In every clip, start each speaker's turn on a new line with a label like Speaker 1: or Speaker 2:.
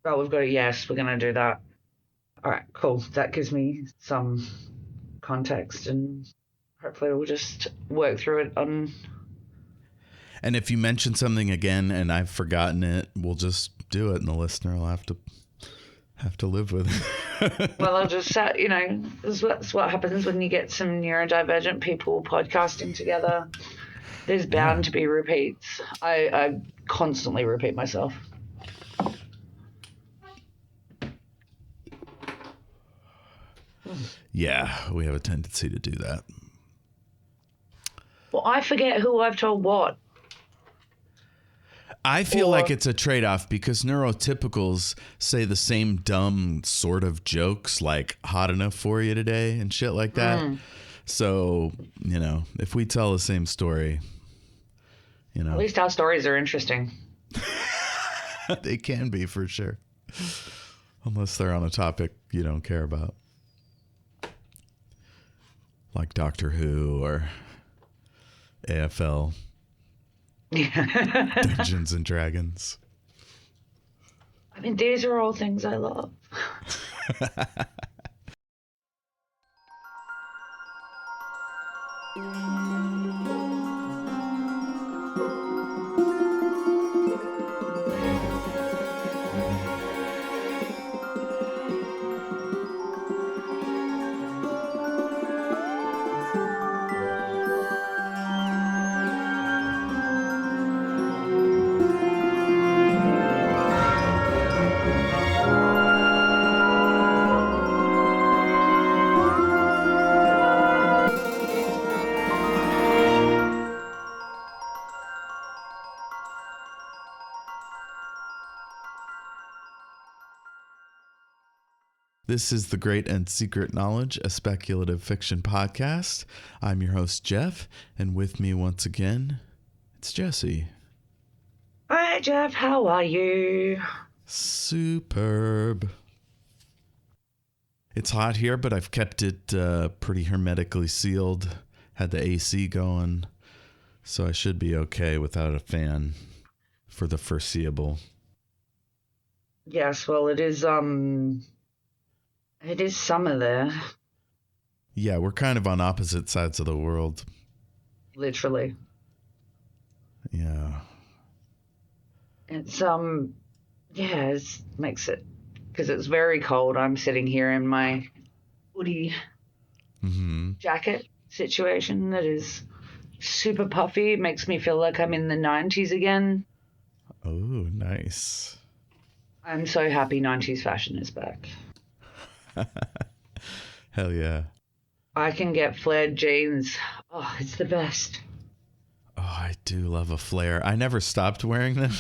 Speaker 1: Oh, we've got it. Yes, we're going to do that. All right, cool. That gives me some context, and hopefully we'll just work through it on.
Speaker 2: And if you mention something again and I've forgotten it, we'll just do it, and the listener will have to live with it.
Speaker 1: Well, I'll just say, that's what happens when you get some neurodivergent people podcasting together. There's bound to be repeats. I constantly repeat myself.
Speaker 2: Yeah, we have a tendency to do that.
Speaker 1: Well, I forget who I've told what.
Speaker 2: I feel like it's a trade-off because neurotypicals say the same dumb sort of jokes like hot enough for you today and shit like that. So, if we tell the same story,
Speaker 1: At least our stories are interesting.
Speaker 2: They can be for sure. Unless they're on a topic you don't care about. Like Doctor Who or AFL. Dungeons and Dragons.
Speaker 1: I mean, these are all things I love.
Speaker 2: This is The Great and Secret Knowledge, a speculative fiction podcast. I'm your host, Jeff, and with me once again, it's Jessie.
Speaker 1: Hi, Jeff. How are you?
Speaker 2: Superb. It's hot here, but I've kept it pretty hermetically sealed. Had the AC going, so I should be okay without a fan for the foreseeable.
Speaker 1: Yes, well, it is summer there.
Speaker 2: Yeah, we're kind of on opposite sides of the world.
Speaker 1: Literally.
Speaker 2: Yeah.
Speaker 1: It's it makes it, because it's very cold. I'm sitting here in my hoodie jacket situation that is super puffy. It makes me feel like I'm in the 90s again.
Speaker 2: Oh, nice.
Speaker 1: I'm so happy 90s fashion is back.
Speaker 2: Hell yeah.
Speaker 1: I can get flared jeans. Oh, it's the best.
Speaker 2: Oh, I do love a flare. I never stopped wearing them.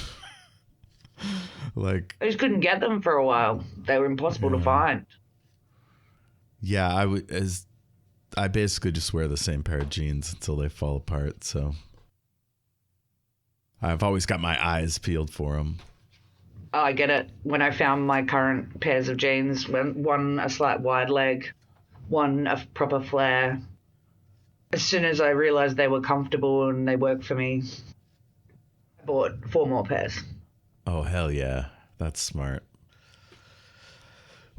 Speaker 1: I just couldn't get them for a while. They were impossible to find.
Speaker 2: Yeah, I basically just wear the same pair of jeans until they fall apart. So I've always got my eyes peeled for them.
Speaker 1: Oh, I get it. When I found my current pairs of jeans, one a slight wide leg, one a proper flare. As soon as I realized they were comfortable and they worked for me, I bought 4 more pairs.
Speaker 2: Oh, hell yeah. That's smart.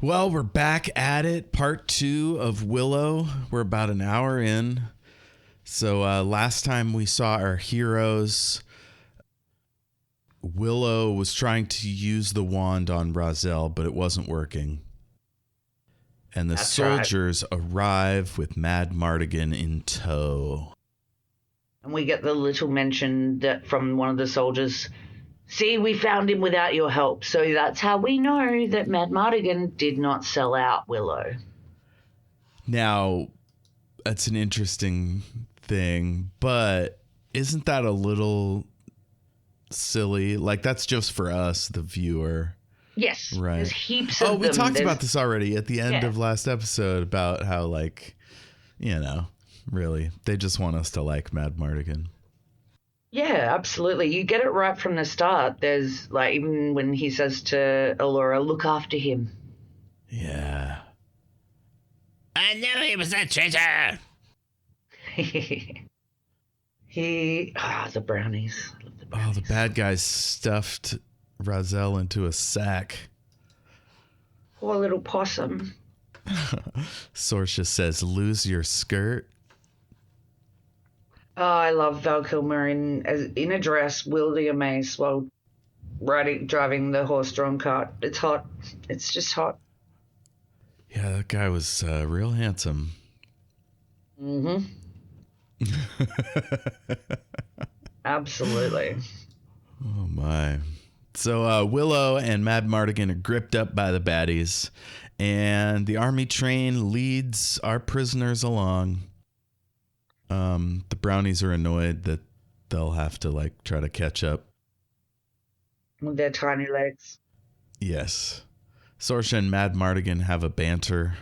Speaker 2: Well, we're back at it. Part 2 of Willow. We're about an hour in. So last time we saw our heroes, Willow was trying to use the wand on Razel, but it wasn't working. And the soldiers arrive with Mad Mardigan in tow.
Speaker 1: And we get the little mention that from one of the soldiers, "See, we found him without your help." So that's how we know that Mad Mardigan did not sell out Willow.
Speaker 2: Now, that's an interesting thing, but isn't that a little silly? Like, that's just for us, the viewer.
Speaker 1: Yes.
Speaker 2: Right.
Speaker 1: There's heaps of them.
Speaker 2: We talked about this already at the end of last episode about how, really, they just want us to like Mad Mardigan.
Speaker 1: Yeah, absolutely. You get it right from the start. There's, even when he says to Allura, "Look after him."
Speaker 2: Yeah.
Speaker 3: I knew he was a traitor.
Speaker 1: The brownies. I love the brownies.
Speaker 2: Oh, the bad guys stuffed Razel into a sack.
Speaker 1: Poor little possum.
Speaker 2: Sorsha says, lose your skirt.
Speaker 1: Oh, I love Val Kilmer in a dress wielding a mace while driving the horse-drawn cart. It's hot. It's just hot.
Speaker 2: Yeah, that guy was real handsome.
Speaker 1: Mm-hmm. Absolutely.
Speaker 2: Oh, my. So Willow and Mad Mardigan are gripped up by the baddies, and the army train leads our prisoners along. The brownies are annoyed that they'll have to, try to catch up.
Speaker 1: With their tiny legs.
Speaker 2: Yes. Sorsha and Mad Mardigan have a banter.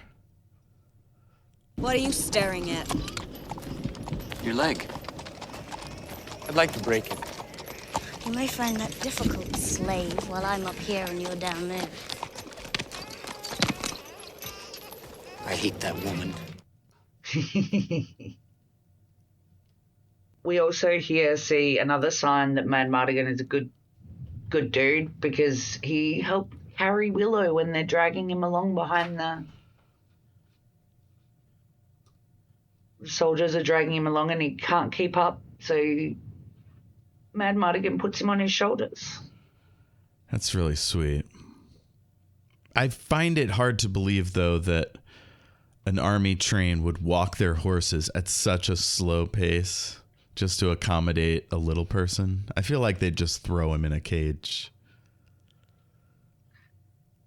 Speaker 4: What are you staring at?
Speaker 5: Your leg. I'd like to break it.
Speaker 6: You may find that difficult, slave, while I'm up here and you're down there.
Speaker 5: I hate that woman.
Speaker 1: We also here see another sign that Mad Mardigan is a good dude, because he helped carry Willow when they're dragging him along behind the soldiers are dragging him along and he can't keep up, so Mad Mardigan puts him on his shoulders.
Speaker 2: That's really sweet. I find it hard to believe, though, that an army train would walk their horses at such a slow pace just to accommodate a little person. I feel like they'd just throw him in a cage.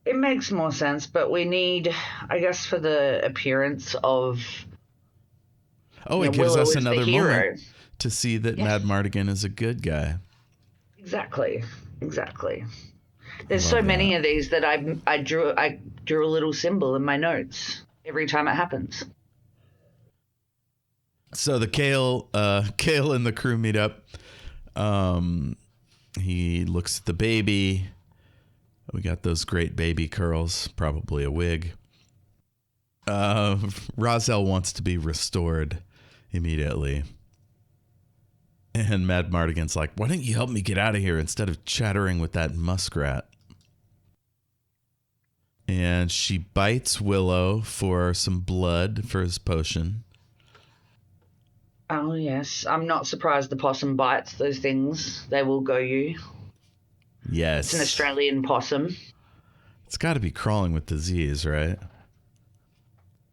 Speaker 1: It makes more sense, but we need, I guess, for the appearance of...
Speaker 2: Oh, it gives
Speaker 1: Willow
Speaker 2: us
Speaker 1: is
Speaker 2: another
Speaker 1: the hero.
Speaker 2: moment to see that Mad Mardigan is a good guy.
Speaker 1: Exactly. There's
Speaker 2: Love
Speaker 1: so many
Speaker 2: that.
Speaker 1: of these that I drew a little symbol in my notes every time it happens.
Speaker 2: So the Kale and the crew meet up. He looks at the baby. We got those great baby curls, probably a wig. Razel wants to be restored immediately. And Mad Mardigan's like, why don't you help me get out of here instead of chattering with that muskrat? And she bites Willow for some blood for his potion.
Speaker 1: Oh, yes. I'm not surprised the possum bites those things. They will go you.
Speaker 2: Yes.
Speaker 1: It's an Australian possum.
Speaker 2: It's got to be crawling with disease, right?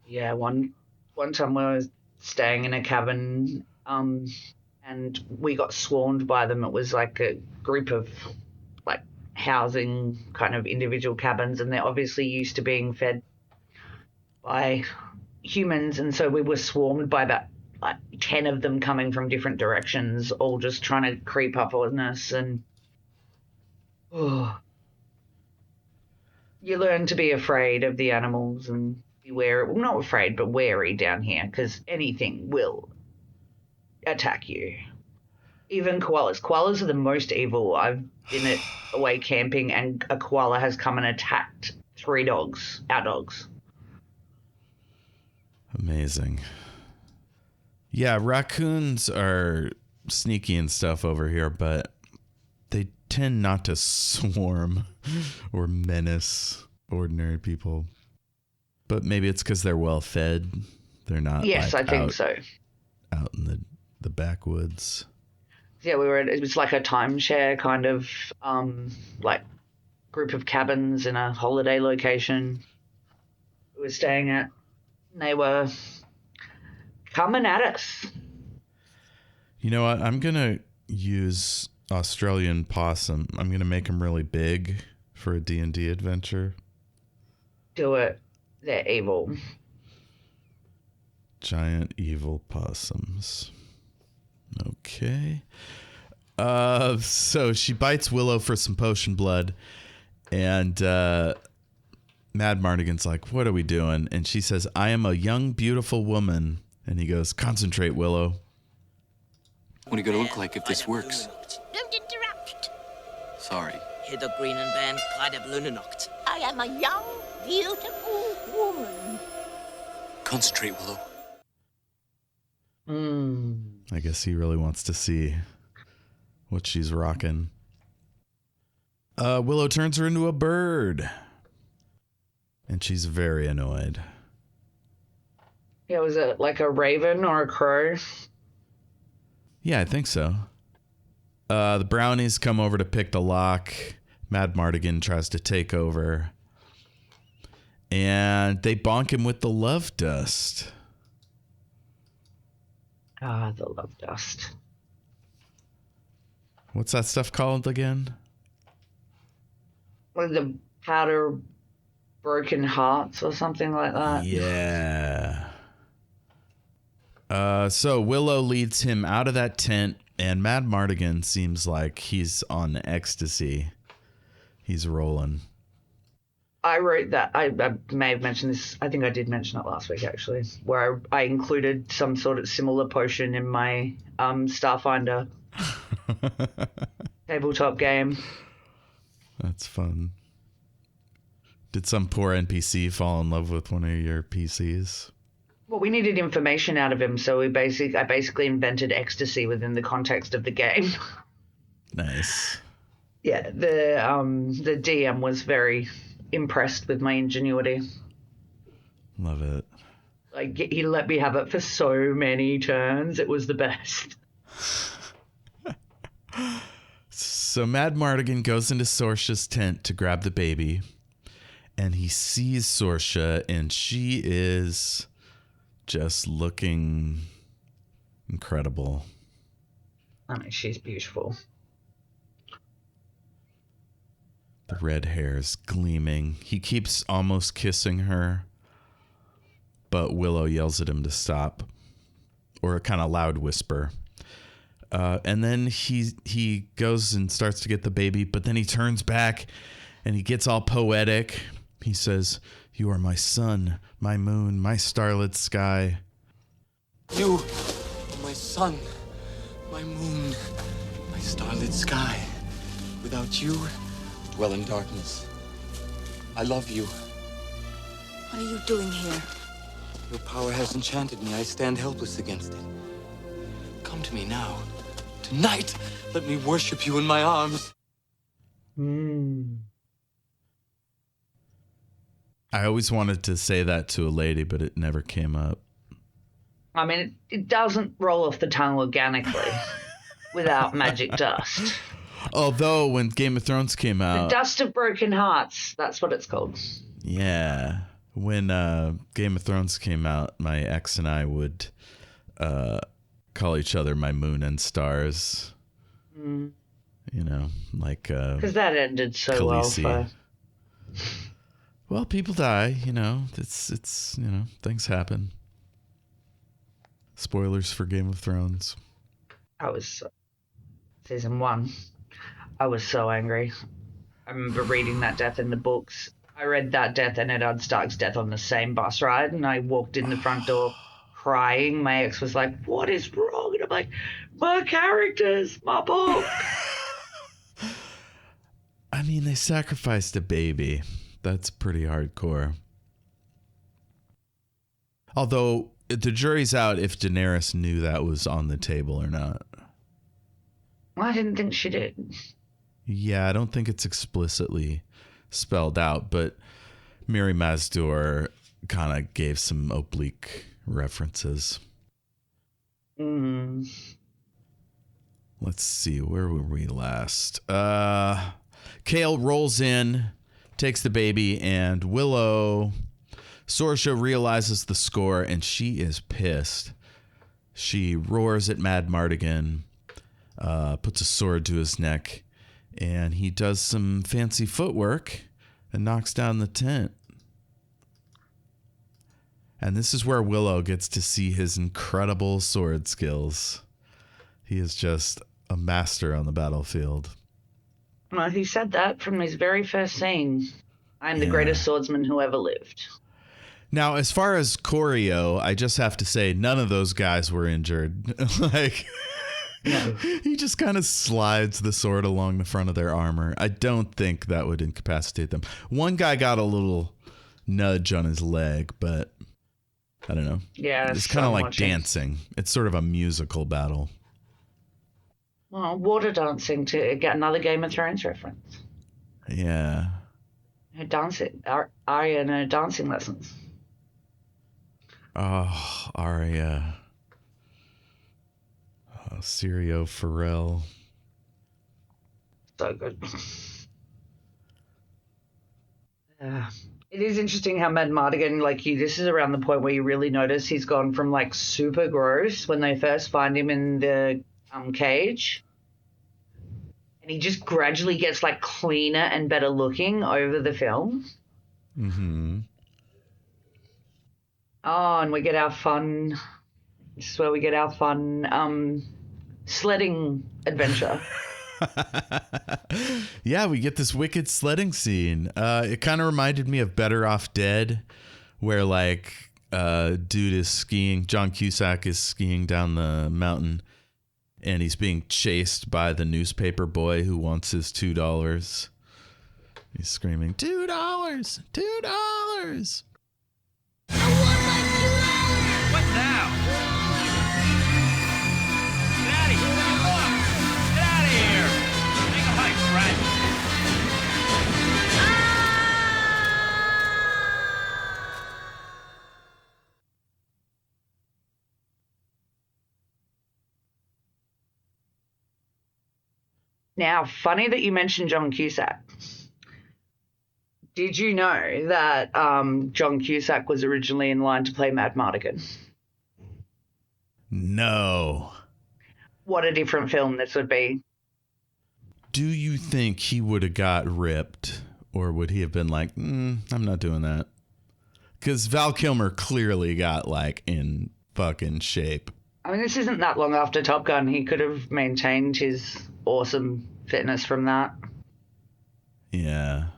Speaker 1: Yeah, one time we were staying in a cabin, and we got swarmed by them. It was like a group of housing kind of individual cabins, and they're obviously used to being fed by humans, and so we were swarmed by about 10 of them coming from different directions, all just trying to creep up on us. And you learn to be afraid of the animals and be wary, well, not afraid, but wary down here, because anything will attack you. Even koalas. Koalas are the most evil. I've been away camping and a koala has come and attacked 3 dogs, our dogs.
Speaker 2: Amazing. Yeah, raccoons are sneaky and stuff over here, but they tend not to swarm or menace ordinary people. But maybe it's because they're well fed. They're not.
Speaker 1: Yes, I think so.
Speaker 2: Out in the backwoods.
Speaker 1: Yeah, it was like a timeshare kind of group of cabins in a holiday location we were staying at. And they were coming at us.
Speaker 2: You know what? I'm going to use Australian possum. I'm going to make them really big for a D&D adventure.
Speaker 1: Do it. They're evil.
Speaker 2: Giant evil possums. Okay. So she bites Willow for some potion blood, and Mad Mardigan's like, what are we doing? And she says, I am a young, beautiful woman. And he goes, concentrate, Willow.
Speaker 5: What are you going to look like if this works?
Speaker 6: Don't interrupt.
Speaker 5: Sorry.
Speaker 4: Heer de Green Band, Kleider Blunenocht.
Speaker 6: I am a young, beautiful woman.
Speaker 5: Concentrate, Willow.
Speaker 2: I guess he really wants to see what she's rocking. Willow turns her into a bird. And she's very annoyed.
Speaker 1: Yeah, was it like a raven or a crow?
Speaker 2: Yeah, I think so. The brownies come over to pick the lock. Mad Mardigan tries to take over. And they bonk him with the love dust.
Speaker 1: Ah, the love dust.
Speaker 2: What's that stuff called again?
Speaker 1: What, the powder broken hearts or something like that?
Speaker 2: Yeah. So Willow leads him out of that tent, and Mad Mardigan seems like he's on ecstasy. He's rolling.
Speaker 1: I wrote that. I may have mentioned this. I think I did mention it last week, actually, where I included some sort of similar potion in my Starfinder tabletop game.
Speaker 2: That's fun. Did some poor NPC fall in love with one of your PCs?
Speaker 1: Well, we needed information out of him, so I basically invented ecstasy within the context of the game.
Speaker 2: Nice.
Speaker 1: Yeah, the DM was very impressed with my ingenuity.
Speaker 2: Love it.
Speaker 1: Like, he let me have it for so many turns. It was the best.
Speaker 2: So Mad Mardigan goes into Sorsha's tent to grab the baby, and he sees Sorsha, and she is just looking incredible.
Speaker 1: I mean, she's beautiful.
Speaker 2: The red hair is gleaming. He keeps almost kissing her, but Willow yells at him to stop, or a kind of loud whisper. And then he goes and starts to get the baby, but then he turns back and he gets all poetic. He says, "You are my sun, my moon, my starlit sky."
Speaker 5: You are my sun, my moon, my starlit sky. Without you, I dwell in darkness. I love you.
Speaker 4: What are you doing here?
Speaker 5: Your power has enchanted me. I stand helpless against it. Come to me now. Tonight, let me worship you in my arms.
Speaker 2: I always wanted to say that to a lady, but it never came up.
Speaker 1: I mean, it doesn't roll off the tongue organically without magic dust.
Speaker 2: Although when Game of Thrones came
Speaker 1: The
Speaker 2: out,
Speaker 1: dust of broken hearts, that's what it's called.
Speaker 2: yeah, when Game of Thrones came out, my ex and I would call each other my moon and stars. You know, like
Speaker 1: Because that ended so
Speaker 2: Khaleesi.
Speaker 1: well for...
Speaker 2: Well, people die, you know. It's you know, things happen. Spoilers for Game of Thrones.
Speaker 1: Season 1, I was so angry. I remember reading that death in the books. I read that death and Eddard Stark's death on the same bus ride, and I walked in the front door crying. My ex was like, "What is wrong?" And I'm like, "My characters, my book."
Speaker 2: I mean, they sacrificed a baby. That's pretty hardcore. Although the jury's out if Daenerys knew that was on the table or not.
Speaker 1: I didn't think she did.
Speaker 2: Yeah, I don't think it's explicitly spelled out, but Miri Mazdur kind of gave some oblique references. Let's see, where were we last? Kale rolls in, takes the baby, and Sorsha realizes the score, and she is pissed. She roars at Mad Mardigan, puts a sword to his neck, and he does some fancy footwork and knocks down the tent. And this is where Willow gets to see his incredible sword skills. He is just a master on the battlefield.
Speaker 1: Well, he said that from his very first scene. I'm the greatest swordsman who ever lived.
Speaker 2: Now, as far as choreo, I just have to say none of those guys were injured.
Speaker 1: No.
Speaker 2: He just kind of slides the sword along the front of their armor. I don't think that would incapacitate them. One guy got a little nudge on his leg, but I don't know.
Speaker 1: Yeah,
Speaker 2: it's kind of like dancing. It's sort of a musical battle.
Speaker 1: Well, water dancing to get another Game of Thrones reference.
Speaker 2: Yeah.
Speaker 1: Arya and her dancing lessons.
Speaker 2: Oh, Arya. Sirio Farrell.
Speaker 1: So good. It is interesting how Mad Mardigan, this is around the point where you really notice he's gone from super gross when they first find him in the cage, and he just gradually gets cleaner and better looking over the film.
Speaker 2: Mm-hmm.
Speaker 1: Oh, and we get our fun. This is where we get our fun sledding adventure.
Speaker 2: Yeah, we get this wicked sledding scene. It kind of reminded me of Better Off Dead, where dude is skiing. John Cusack is skiing down the mountain, and he's being chased by the newspaper boy who wants his $2. He's screaming, $2, $2.
Speaker 3: What now? Get out of here! Get out of here! Take a hike, friend.
Speaker 1: Now, funny that you mentioned John Cusack. Did you know that John Cusack was originally in line to play Mad Mardigan?
Speaker 2: No.
Speaker 1: What a different film this would be.
Speaker 2: Do you think he would have got ripped, or would he have been like, I'm not doing that? Because Val Kilmer clearly got in fucking shape.
Speaker 1: I mean, this isn't that long after Top Gun. He could have maintained his awesome fitness from that.
Speaker 2: Yeah.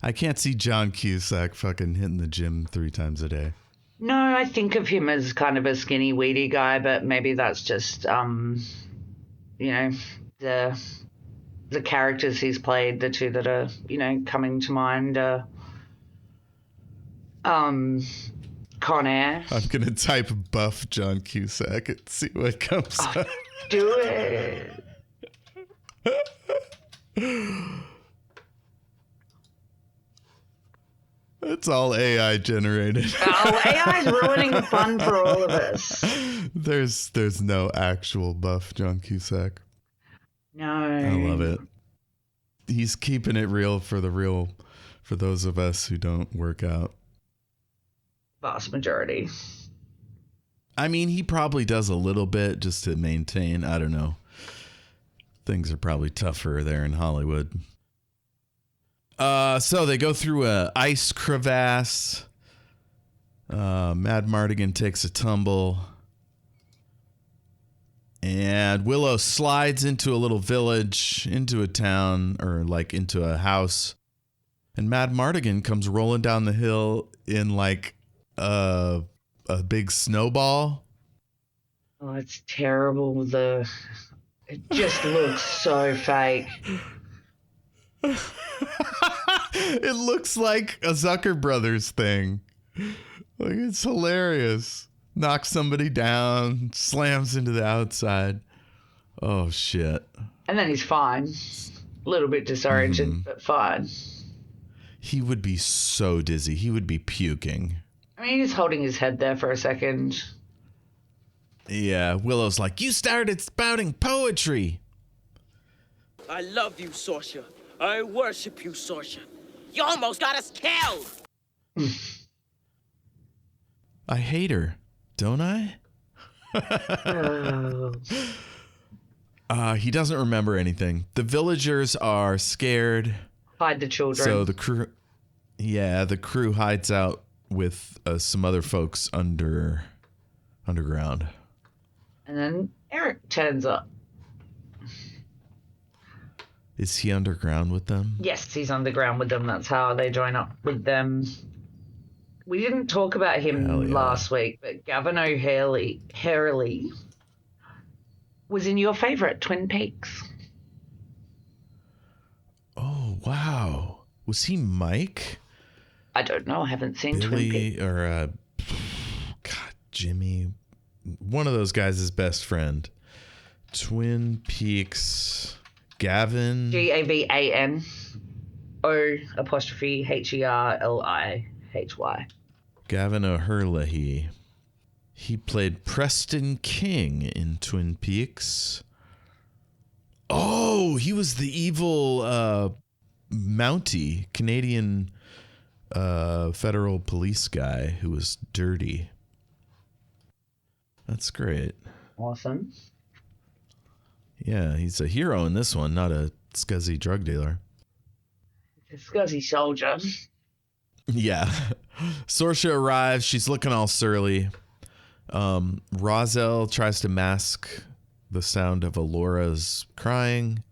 Speaker 2: I can't see John Cusack fucking hitting the gym 3 times a day.
Speaker 1: No, I think of him as kind of a skinny, weedy guy, but maybe that's just, the characters he's played, the two that are, coming to mind, Con Air.
Speaker 2: I'm going to type buff John Cusack and see what comes up.
Speaker 1: Do it.
Speaker 2: It's all AI generated.
Speaker 1: Oh, AI is ruining the fun for all of us.
Speaker 2: There's no actual buff John Cusack.
Speaker 1: No.
Speaker 2: I love it. He's keeping it real for those of us who don't work out.
Speaker 1: Vast majority.
Speaker 2: I mean, he probably does a little bit just to maintain. I don't know. Things are probably tougher there in Hollywood. So they go through a ice crevasse. Mad Mardigan takes a tumble. And Willow slides into a little village, into a town, or into a house. And Mad Mardigan comes rolling down the hill in a big snowball.
Speaker 1: Oh, it's terrible. It just looks so fake.
Speaker 2: It looks like a Zucker Brothers thing. It's hilarious. Knocks somebody down, slams into the outside. Oh, shit.
Speaker 1: And then he's fine. A little bit disoriented, but fine.
Speaker 2: He would be so dizzy. He would be puking.
Speaker 1: I mean, he's holding his head there for a second.
Speaker 2: Yeah, Willow's like, you started spouting poetry.
Speaker 7: I love you, Sorsha. I worship you, Sorsha. You almost got us killed!
Speaker 2: I hate her, don't I? He doesn't remember anything. The villagers are scared.
Speaker 1: Hide the children.
Speaker 2: So the crew hides out with some other folks underground.
Speaker 1: And then Eric turns up.
Speaker 2: Is he underground with them?
Speaker 1: Yes, he's underground with them. That's how they join up with them. We didn't talk about him last week, but Gavin O'Harley was in your favorite, Twin Peaks.
Speaker 2: Oh, wow. Was he Mike?
Speaker 1: I don't know. I haven't seen
Speaker 2: Billy,
Speaker 1: Twin Peaks.
Speaker 2: Or, Jimmy. One of those guys' is best friend. Twin Peaks. Gavin.
Speaker 1: Gavan O'Herlihy.
Speaker 2: Gavin O'Herlihy. He played Preston King in Twin Peaks. Oh, he was the evil Mountie, Canadian federal police guy who was dirty. That's great.
Speaker 1: Awesome.
Speaker 2: Yeah, he's a hero in this one, not a scuzzy drug dealer.
Speaker 1: A scuzzy soldier.
Speaker 2: Yeah. Sorsha arrives. She's looking all surly. Rozelle tries to mask the sound of Alora's crying.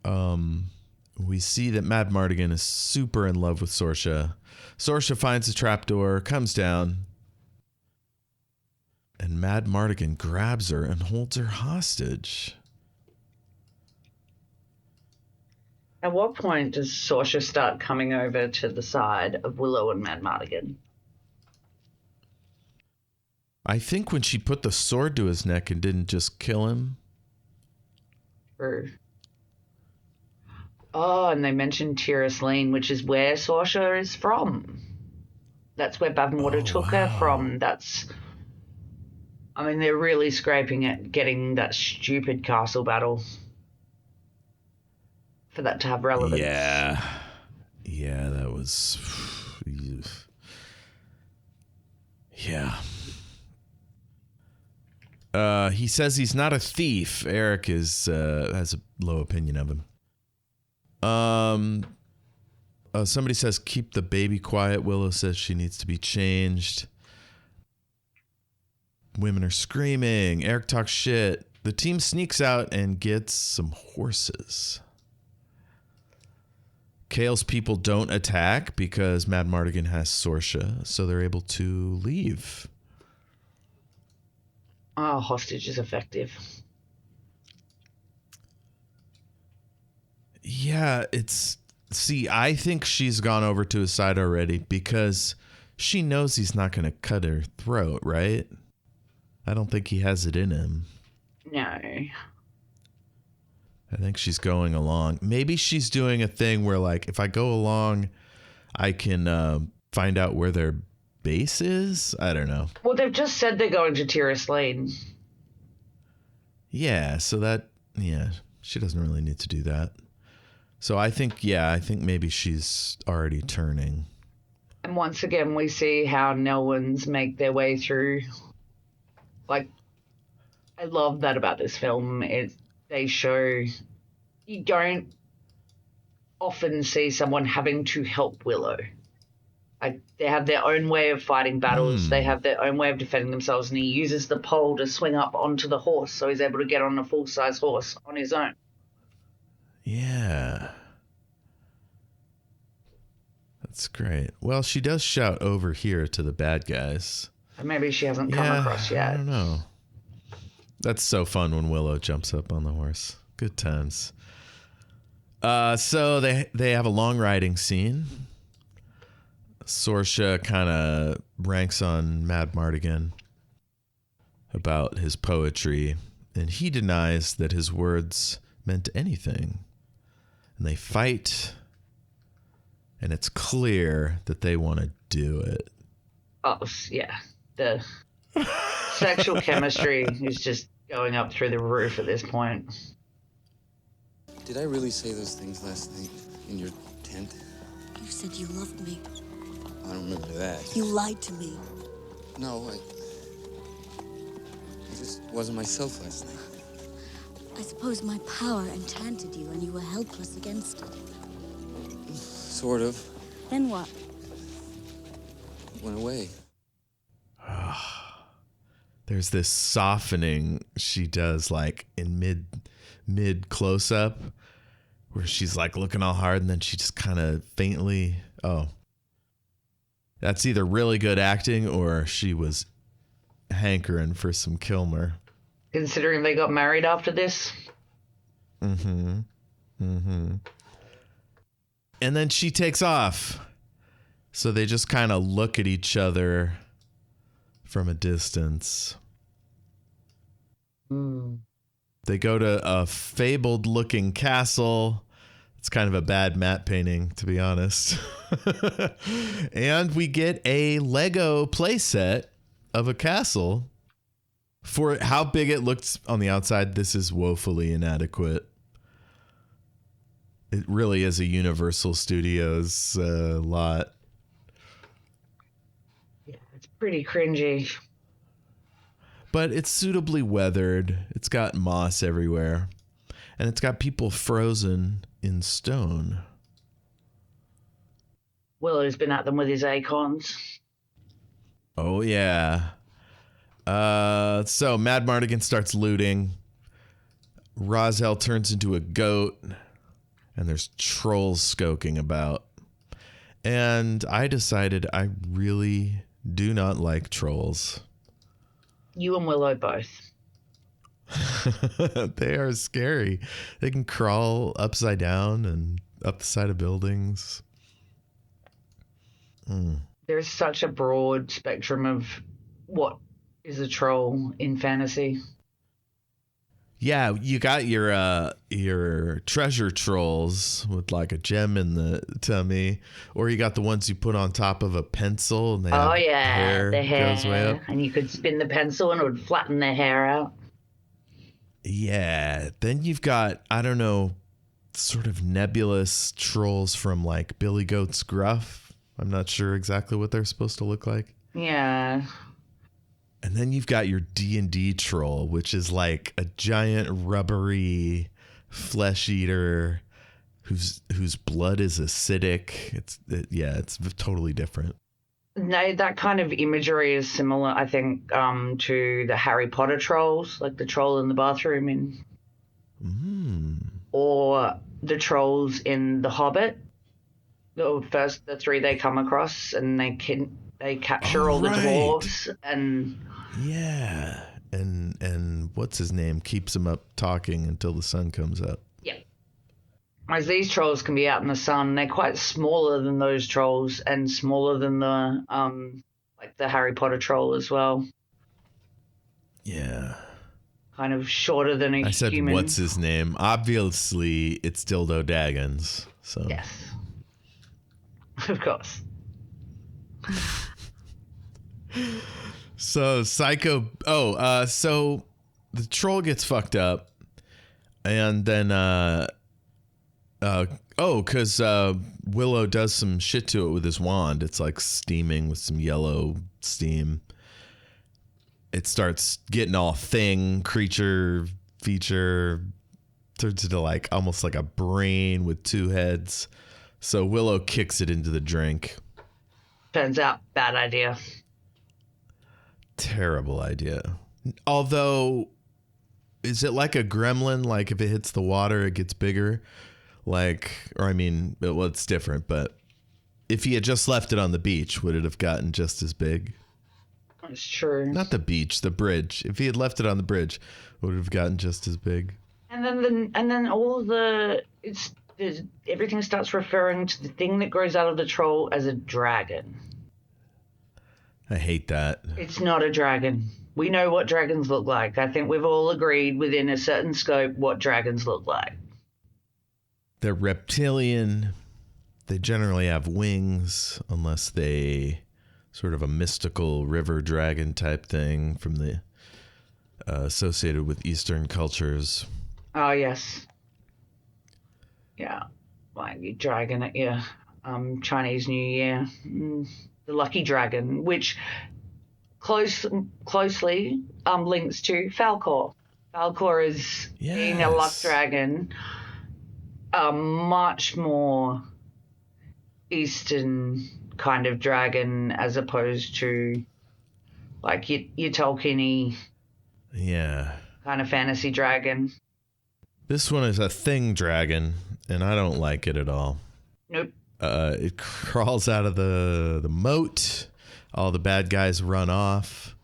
Speaker 2: We see that Mad Mardigan is super in love with Sorsha. Sorsha finds a trapdoor, comes down, and Mad Mardigan grabs her and holds her hostage.
Speaker 1: At what point does Sorsha start coming over to the side of Willow and Mad Mardigan?
Speaker 2: I think when she put the sword to his neck and didn't just kill him.
Speaker 1: True. Oh, and they mentioned Tiras Lane, which is where Sorsha is from. That's where Bavenwater took her from. They're really scraping at getting that stupid castle battle for that to have relevance.
Speaker 2: Yeah, that was... Yeah. He says he's not a thief. Eric has a low opinion of him. Somebody says keep the baby quiet. Willow says she needs to be changed. Women are screaming. Eric talks shit. The team sneaks out and gets some horses. Kale's people don't attack because Mad Mardigan has Sorsha, so they're able to leave.
Speaker 1: Oh, hostage is effective.
Speaker 2: Yeah, I think she's gone over to his side already because she knows he's not going to cut her throat, right? I don't think he has it in him.
Speaker 1: No.
Speaker 2: I think she's going along. Maybe she's doing a thing where, like, if I go along, I can find out where their base is. I don't know.
Speaker 1: Well, they've just said they're going to Tiras Lane.
Speaker 2: Yeah, so she doesn't really need to do that. So I think maybe she's already turning.
Speaker 1: And once again, we see how Nelwyns make their way through. Like, I love that about this film. They show you don't often see someone having to help Willow. Like, they have their own way of fighting battles. They have their own way of defending themselves, and he uses the pole to swing up onto the horse, so he's able to get on a full-size horse on his own.
Speaker 2: Yeah. That's great. Well, she does shout over here to the bad guys.
Speaker 1: Maybe she hasn't come across yet.
Speaker 2: I don't know. That's so fun when Willow jumps up on the horse. Good times. So they have a long riding scene. Sorsha kind of ranks on Mad Mardigan about his poetry, and he denies that his words meant anything. And they fight, and it's clear that they want to do it.
Speaker 1: Oh, yeah. The sexual chemistry is just going up through the roof at this point.
Speaker 5: Did I really say those things last night in your tent?
Speaker 4: You said you loved me.
Speaker 5: I don't remember that.
Speaker 4: You lied to me.
Speaker 5: No, I just wasn't myself last night.
Speaker 4: I suppose my power enchanted you and you were helpless against it.
Speaker 5: Sort of.
Speaker 4: Then what?
Speaker 5: Went away.
Speaker 2: There's this softening she does, like in mid close up, where she's like looking all hard, and then she just kind of faintly. Oh, that's either really good acting or she was hankering for some Kilmer.
Speaker 1: Considering they got married after this.
Speaker 2: And then she takes off. So they just kind of look at each other from a distance. They go to a fabled looking castle. It's kind of a bad matte painting, to be honest. And we get a Lego playset of a castle. For how big it looks on the outside, this is woefully inadequate. It really is a Universal Studios lot.
Speaker 1: Yeah, it's pretty cringy.
Speaker 2: But it's suitably weathered. It's got moss everywhere. And it's got people frozen in stone.
Speaker 1: Willow's been at them with his acorns.
Speaker 2: Oh, yeah. So Mad Mardigan starts looting. Roselle turns into a goat. And there's trolls skulking about. And I decided I really do not like trolls.
Speaker 1: You and Willow both.
Speaker 2: They are scary. They can crawl upside down and up the side of buildings.
Speaker 1: There's such a broad spectrum of what is a troll in fantasy.
Speaker 2: Yeah, you got your treasure trolls with like a gem in the tummy, or you got the ones you put on top of a pencil and they have
Speaker 1: the hair
Speaker 2: goes way up.
Speaker 1: and you could spin the pencil and it would flatten their hair out.
Speaker 2: Yeah, then you've got, I don't know, sort of nebulous trolls from like Billy Goat's Gruff. I'm not sure exactly what they're supposed to look like.
Speaker 1: Yeah.
Speaker 2: And then you've got your D&D troll, which is like a giant rubbery flesh eater whose blood is acidic. It's totally different.
Speaker 1: No, that kind of imagery is similar, I think, to the Harry Potter trolls, like the troll in the bathroom or the trolls in The Hobbit. The three they come across, and they capture all the dwarves and
Speaker 2: yeah, and what's his name keeps him up talking until the sun comes up.
Speaker 1: Yeah. Whereas these trolls can be out in the sun, they're quite smaller than those trolls and smaller than the like the Harry Potter troll as well.
Speaker 2: Yeah.
Speaker 1: Kind of shorter than a human.
Speaker 2: I said, what's his name? Obviously, it's Dildo Daggins. So
Speaker 1: yes, of course.
Speaker 2: So Psycho. So the troll gets fucked up, and then because Willow does some shit to it with his wand. It's like steaming with some yellow steam. It starts getting all creature feature, turns into like almost like a brain with two heads. So Willow kicks it into the drink.
Speaker 1: Turns out, bad idea.
Speaker 2: Terrible idea. Although, is it like a gremlin? Like if it hits the water, it gets bigger? It's different, but if he had just left it on the beach, would it have gotten just as big?
Speaker 1: That's true.
Speaker 2: Not the beach, the bridge. If he had left it on the bridge, would it have gotten just as big?
Speaker 1: And then all everything starts referring to the thing that grows out of the troll as a dragon.
Speaker 2: I hate that.
Speaker 1: It's not a dragon. We know what dragons look like. I think we've all agreed within a certain scope what dragons look like.
Speaker 2: They're reptilian. They generally have wings, unless they sort of a mystical river dragon type thing from the associated with Eastern cultures.
Speaker 1: Oh, yes. Yeah. Like your dragon at your Chinese New Year. The lucky dragon, which closely links to Falcor. Falcor is being a luck dragon, a much more Eastern kind of dragon as opposed to like your Tolkien-y kind of fantasy dragon.
Speaker 2: This one is a thing dragon, and I don't like it at all.
Speaker 1: Nope.
Speaker 2: It crawls out of the moat. All the bad guys run off.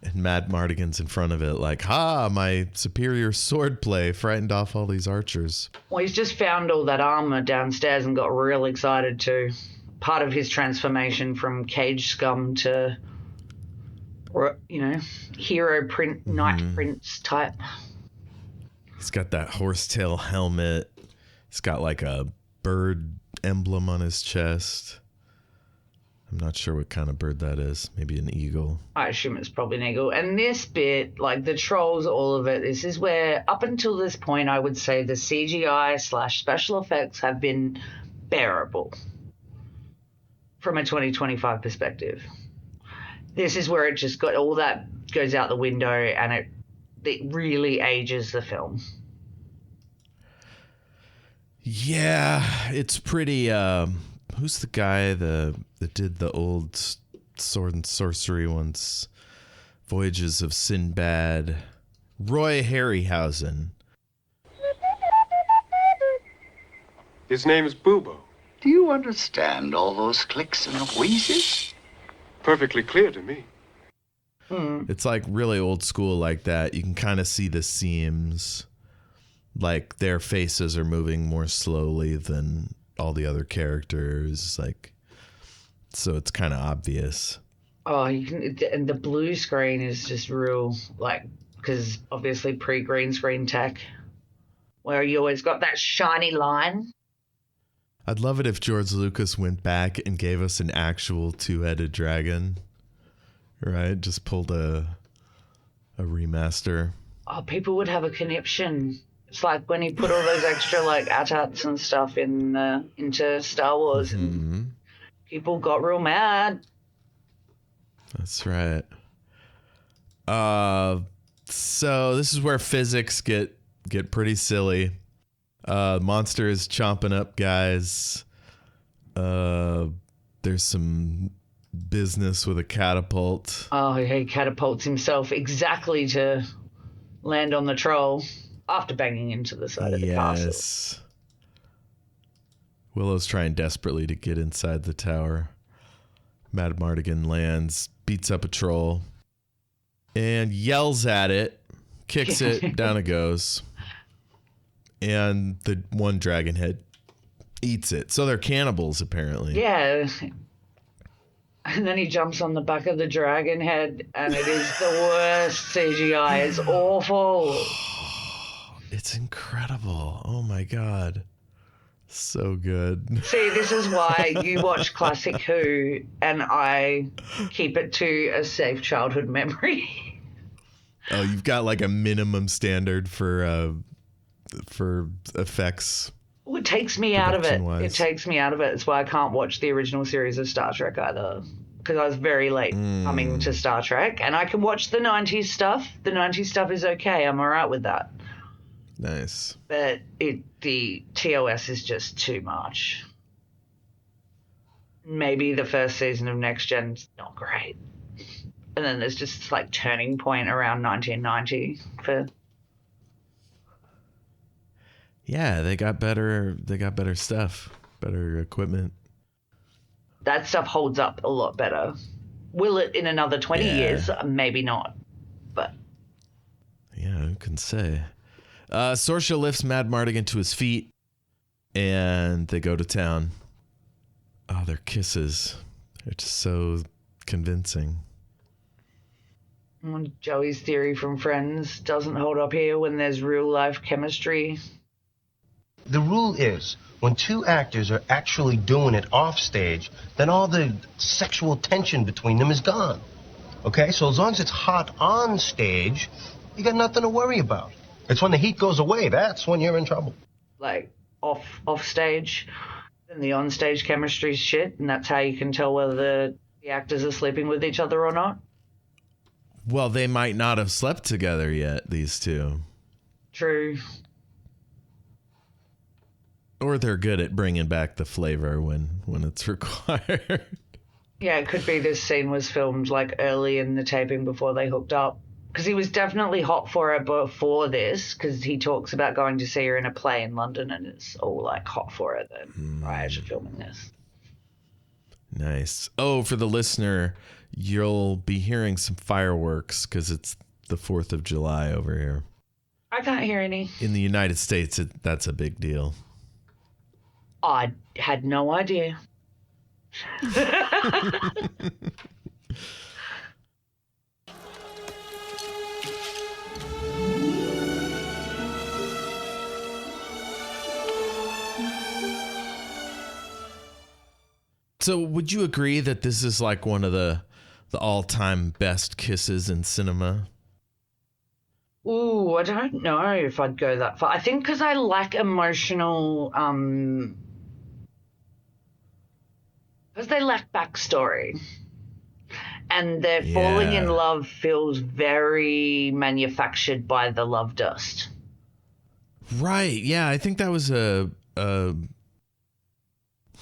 Speaker 2: And Mad Mardigan's in front of it like, ha, my superior swordplay frightened off all these archers.
Speaker 1: Well, he's just found all that armor downstairs and got real excited too. Part of his transformation from cage scum to, hero knight prince type.
Speaker 2: He's got that horsetail helmet, He's got like a bird emblem on his chest. I'm not sure what kind of bird that is. Maybe an eagle.
Speaker 1: I assume it's probably an eagle. And this bit, like the trolls, all of it, this is where, up until this point, I would say the CGI/special effects have been bearable from a 2025 perspective. This is where it just got all that goes out the window, and it really ages the film.
Speaker 2: Yeah, it's pretty. Who's the guy that did the old sword and sorcery ones? Voyages of Sinbad. Roy Harryhausen.
Speaker 8: His name is Boobo.
Speaker 9: Do you understand all those clicks and wheezes?
Speaker 8: Perfectly clear to me.
Speaker 2: It's like really old school like that. You can kind of see the seams. Like their faces are moving more slowly than all the other characters. Like, so it's kind of obvious.
Speaker 1: Oh, you can, and the blue screen is just real, like, because obviously pre-green screen tech, where you always got that shiny line.
Speaker 2: I'd love it if George Lucas went back and gave us an actual two-headed dragon. Right? Just pulled a remaster.
Speaker 1: Oh, people would have a conniption. It's like when he put all those extra like AT-ATs and stuff into Star Wars, and people got real mad.
Speaker 2: That's right. So this is where physics get pretty silly. Monster is chomping up guys. There's some business with a catapult.
Speaker 1: Oh, he catapults himself exactly to land on the troll after banging into the side of the castle.
Speaker 2: Willow's trying desperately to get inside the tower. Mad Mardigan lands, beats up a troll, and yells at it, kicks it, down it goes. And the one dragon head eats it. So they're cannibals, apparently.
Speaker 1: Yeah. And then he jumps on the back of the dragon head, and it is the worst CGI. It's awful.
Speaker 2: It's incredible. Oh, my God. So good.
Speaker 1: See, this is why you watch classic Who, and I keep it to a safe childhood memory.
Speaker 2: Oh, you've got like a minimum standard for effects.
Speaker 1: Well, it takes me out of it.
Speaker 2: Production-wise.
Speaker 1: It takes me out of it. It's why I can't watch the original series of Star Trek either, because I was very late coming to Star Trek, and I can watch the 90s stuff. The 90s stuff is okay. I'm all right with that.
Speaker 2: Nice.
Speaker 1: But the TOS is just too much. Maybe the first season of Next Gen's not great. And then there's just this, like, turning point around 1990 for...
Speaker 2: Yeah, they got better stuff, better equipment.
Speaker 1: That stuff holds up a lot better. Will it in another 20 years? Maybe not. But
Speaker 2: yeah, who can say? Sorsha lifts Mad Mardigan to his feet, and they go to town. Oh, their kisses. They're just so convincing.
Speaker 1: Joey's theory from Friends doesn't hold up here when there's real-life chemistry.
Speaker 10: The rule is, when two actors are actually doing it off stage, then all the sexual tension between them is gone. Okay? So as long as it's hot on stage, you got nothing to worry about. It's when the heat goes away, that's when you're in trouble.
Speaker 1: Like, off stage, and the on-stage chemistry's shit, and that's how you can tell whether the actors are sleeping with each other or not?
Speaker 2: Well, they might not have slept together yet, these two.
Speaker 1: True.
Speaker 2: Or they're good at bringing back the flavor when it's required.
Speaker 1: Yeah, it could be this scene was filmed like early in the taping before they hooked up. Because he was definitely hot for her before this, because he talks about going to see her in a play in London, and it's all like hot for her then prior to filming this.
Speaker 2: Nice. Oh, for the listener, you'll be hearing some fireworks because it's the 4th of July over here.
Speaker 1: I can't hear any.
Speaker 2: In the United States, that's a big deal.
Speaker 1: I had no idea.
Speaker 2: So would you agree that this is like one of the all-time best kisses in cinema?
Speaker 1: Ooh, I don't know if I'd go that far. I think because I lack emotional, because they lack backstory. And their falling in love feels very manufactured by the love dust.
Speaker 2: Right. Yeah, I think that was a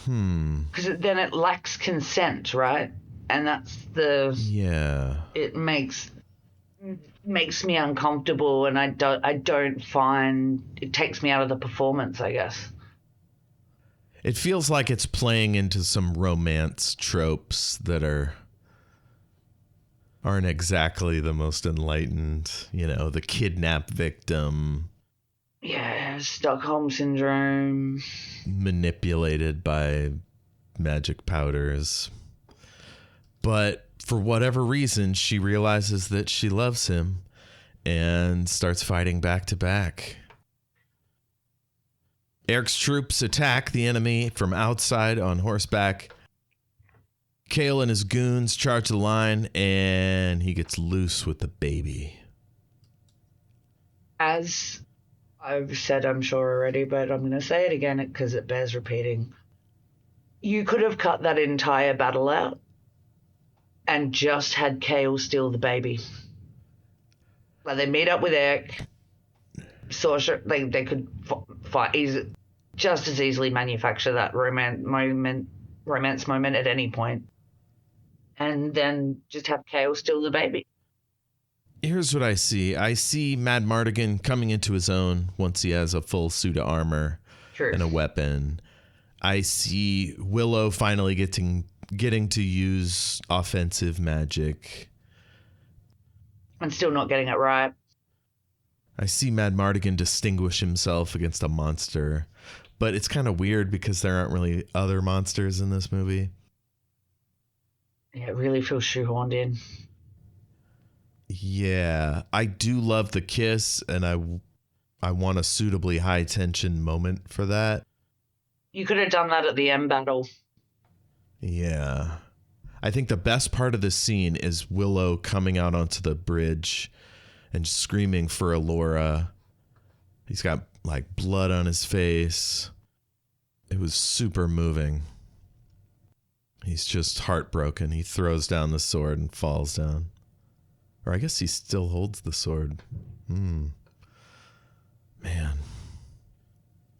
Speaker 1: Because then it lacks consent, right? And that's the...
Speaker 2: Yeah.
Speaker 1: It makes me uncomfortable, and I don't find... It takes me out of the performance, I guess.
Speaker 2: It feels like it's playing into some romance tropes that aren't exactly the most enlightened, you know, the kidnap victim.
Speaker 1: Yeah, Stockholm Syndrome.
Speaker 2: Manipulated by magic powders. But for whatever reason, she realizes that she loves him and starts fighting back to back. Eric's troops attack the enemy from outside on horseback. Cale and his goons charge the line, and he gets loose with the baby.
Speaker 1: As I've said, I'm sure already, but I'm going to say it again because it bears repeating. You could have cut that entire battle out and just had Cale steal the baby. Like, they meet up with Eric. Saoirse, they could fight just as easily manufacture that romance moment at any point. And then just have Cale steal the baby.
Speaker 2: Here's what I see. I see Mad Mardigan coming into his own once he has a full suit of armor and a weapon. I see Willow finally getting to use offensive magic.
Speaker 1: And still not getting it right.
Speaker 2: I see Mad Mardigan distinguish himself against a monster. But it's kind of weird because there aren't really other monsters in this movie.
Speaker 1: Yeah, it really feels shoehorned in.
Speaker 2: Yeah, I do love the kiss, and I want a suitably high tension moment for that.
Speaker 1: You could have done that at the end battle.
Speaker 2: Yeah. I think the best part of this scene is Willow coming out onto the bridge and screaming for Allura. He's got like blood on his face. It was super moving. He's just heartbroken. He throws down the sword and falls down. Or I guess he still holds the sword. Man.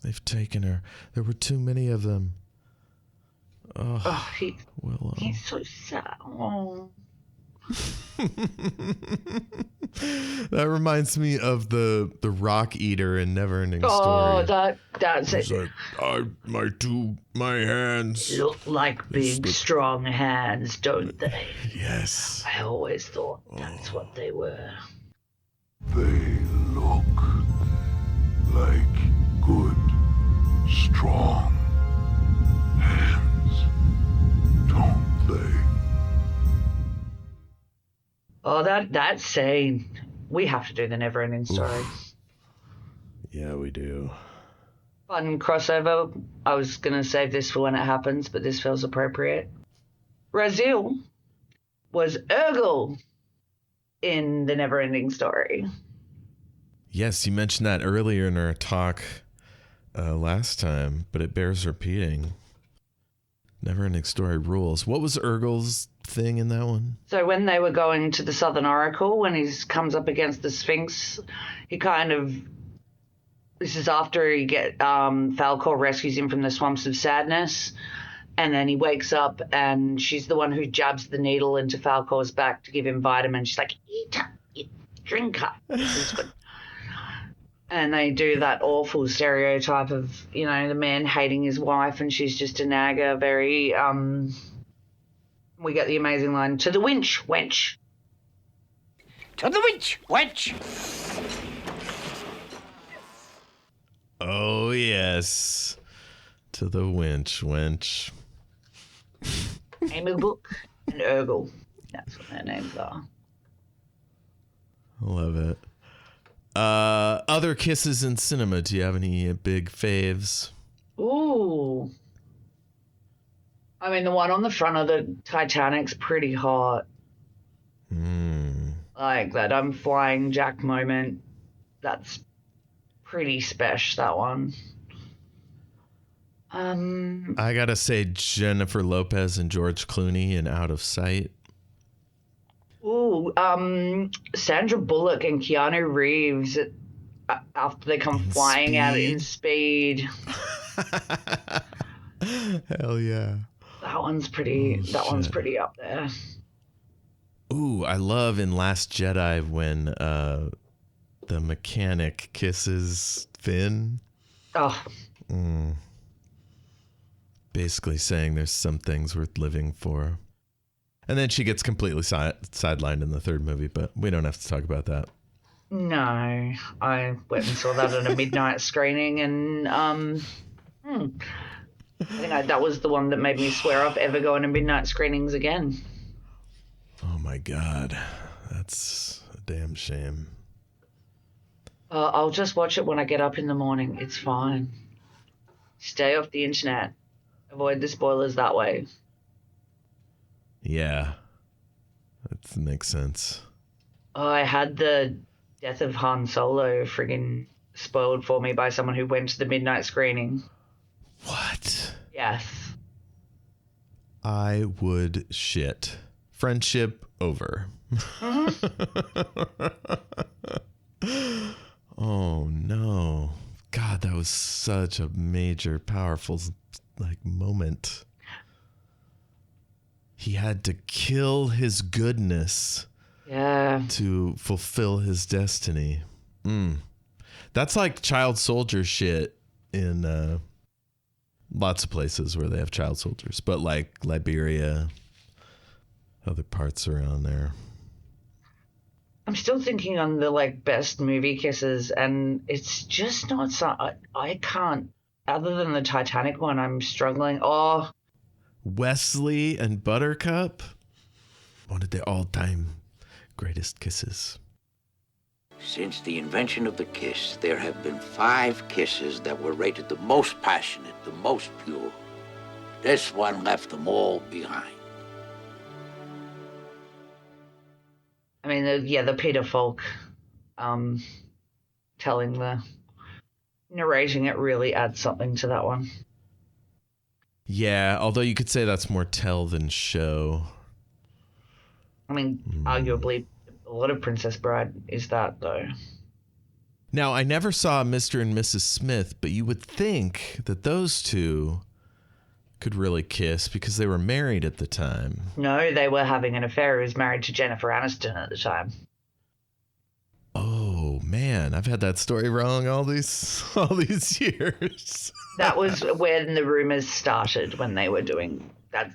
Speaker 2: They've taken her. There were too many of them.
Speaker 1: Oh,
Speaker 2: Willow.
Speaker 1: He's so sad. Oh.
Speaker 2: That reminds me of the rock eater in Neverending Story.
Speaker 1: Oh, that's
Speaker 2: He's
Speaker 1: it.
Speaker 2: Like, my hands
Speaker 1: Look like big, strong hands, don't they?
Speaker 2: Yes.
Speaker 1: I always thought that's what they were.
Speaker 11: They look like good, strong hands, don't they?
Speaker 1: Oh, that scene. We have to do the Neverending Story.
Speaker 2: Yeah, we do.
Speaker 1: Fun crossover. I was going to save this for when it happens, but this feels appropriate. Razil was Urgle in the Neverending Story.
Speaker 2: Yes, you mentioned that earlier in our talk last time, but it bears repeating. Neverending Story rules. What was Urgle's thing in that one?
Speaker 1: So when they were going to the Southern Oracle, when he comes up against the Sphinx, he kind of... This is after Falcor rescues him from the Swamps of Sadness, and then he wakes up and she's the one who jabs the needle into Falcor's back to give him vitamins. She's like, eat up, drink up. This is good. And they do that awful stereotype of, you know, the man hating his wife and she's just a nagger. Very, we get the amazing line, to the winch, wench.
Speaker 7: To the winch, wench.
Speaker 2: Oh, yes. To the winch, wench.
Speaker 1: Emu Book and Urgle. That's what their names are.
Speaker 2: I love it. Other kisses in cinema. Do you have any big faves?
Speaker 1: Ooh. I mean, the one on the front of the Titanic's pretty hot. Like that I'm flying Jack moment. That's pretty special, that one.
Speaker 2: I gotta say Jennifer Lopez and George Clooney in Out of Sight.
Speaker 1: Ooh, Sandra Bullock and Keanu Reeves after they come flying out in Speed.
Speaker 2: Hell yeah.
Speaker 1: That one's pretty. One's pretty up there.
Speaker 2: Ooh, I love in Last Jedi when the mechanic kisses Finn.
Speaker 1: Oh.
Speaker 2: Basically saying there's some things worth living for. And then she gets completely sidelined in the third movie, but we don't have to talk about that.
Speaker 1: No, I went and saw that at a midnight screening, and I think that was the one that made me swear off ever going to midnight screenings again.
Speaker 2: Oh my God, that's a damn shame.
Speaker 1: I'll just watch it when I get up in the morning. It's fine. Stay off the internet. Avoid the spoilers that way.
Speaker 2: Yeah, that makes sense.
Speaker 1: I had the death of Han Solo friggin' spoiled for me by someone who went to the midnight screening.
Speaker 2: What?
Speaker 1: Yes.
Speaker 2: I would shit. Friendship over. Oh no. God, that was such a major, powerful moment. He had to kill his goodness to fulfill his destiny. That's like child soldier shit in lots of places where they have child soldiers, but like Liberia, other parts around there.
Speaker 1: I'm still thinking on the best movie kisses, and it's just not so. I can't. Other than the Titanic one, I'm struggling. Oh,
Speaker 2: Wesley and Buttercup, one of the all-time greatest kisses.
Speaker 12: Since the invention of the kiss, there have been 5 kisses that were rated the most passionate, the most pure. This one left them all behind.
Speaker 1: I mean, the Peter Falk narrating it really adds something to that one.
Speaker 2: Yeah, although you could say that's more tell than show.
Speaker 1: I mean, arguably, a lot of Princess Bride is that, though.
Speaker 2: Now, I never saw Mr. and Mrs. Smith, but you would think that those two could really kiss because they were married at the time.
Speaker 1: No, they were having an affair. He was married to Jennifer Aniston at the time.
Speaker 2: Oh, man, I've had that story wrong all these years.
Speaker 1: That was when the rumors started, when they were doing that.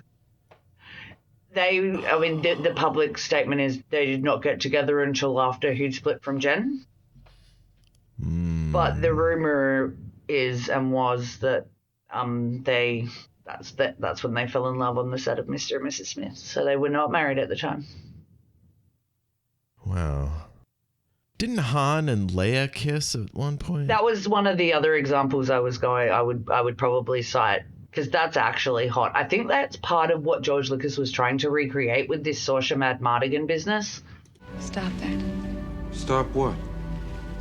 Speaker 1: The public statement is they did not get together until after he'd split from Jen. But the rumor is and was that that's when they fell in love on the set of Mr. and Mrs. Smith. So they were not married at the time.
Speaker 2: Wow. Didn't Han and Leia kiss at one point?
Speaker 1: That was one of the other examples I would probably cite, because that's actually hot. I think that's part of what George Lucas was trying to recreate with this Saoirse Madmartigan business.
Speaker 13: Stop that.
Speaker 5: Stop what?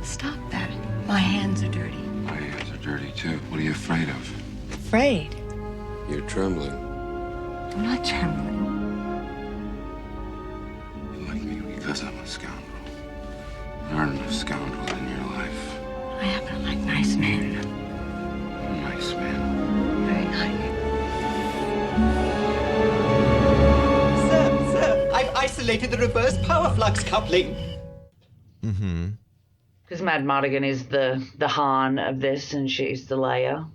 Speaker 13: Stop that. My hands are dirty.
Speaker 5: My hands are dirty, too. What are you afraid of?
Speaker 13: Afraid?
Speaker 5: You're trembling.
Speaker 13: I'm not trembling.
Speaker 5: You like me because I'm a scoundrel. There aren't enough scoundrels in your life.
Speaker 13: I happen to like nice men.
Speaker 5: Nice man.
Speaker 13: Very nice.
Speaker 14: Sir, I've isolated the reverse power flux coupling.
Speaker 2: Mm-hmm.
Speaker 1: Because Madmartigan is the Han of this, and she's the Leia.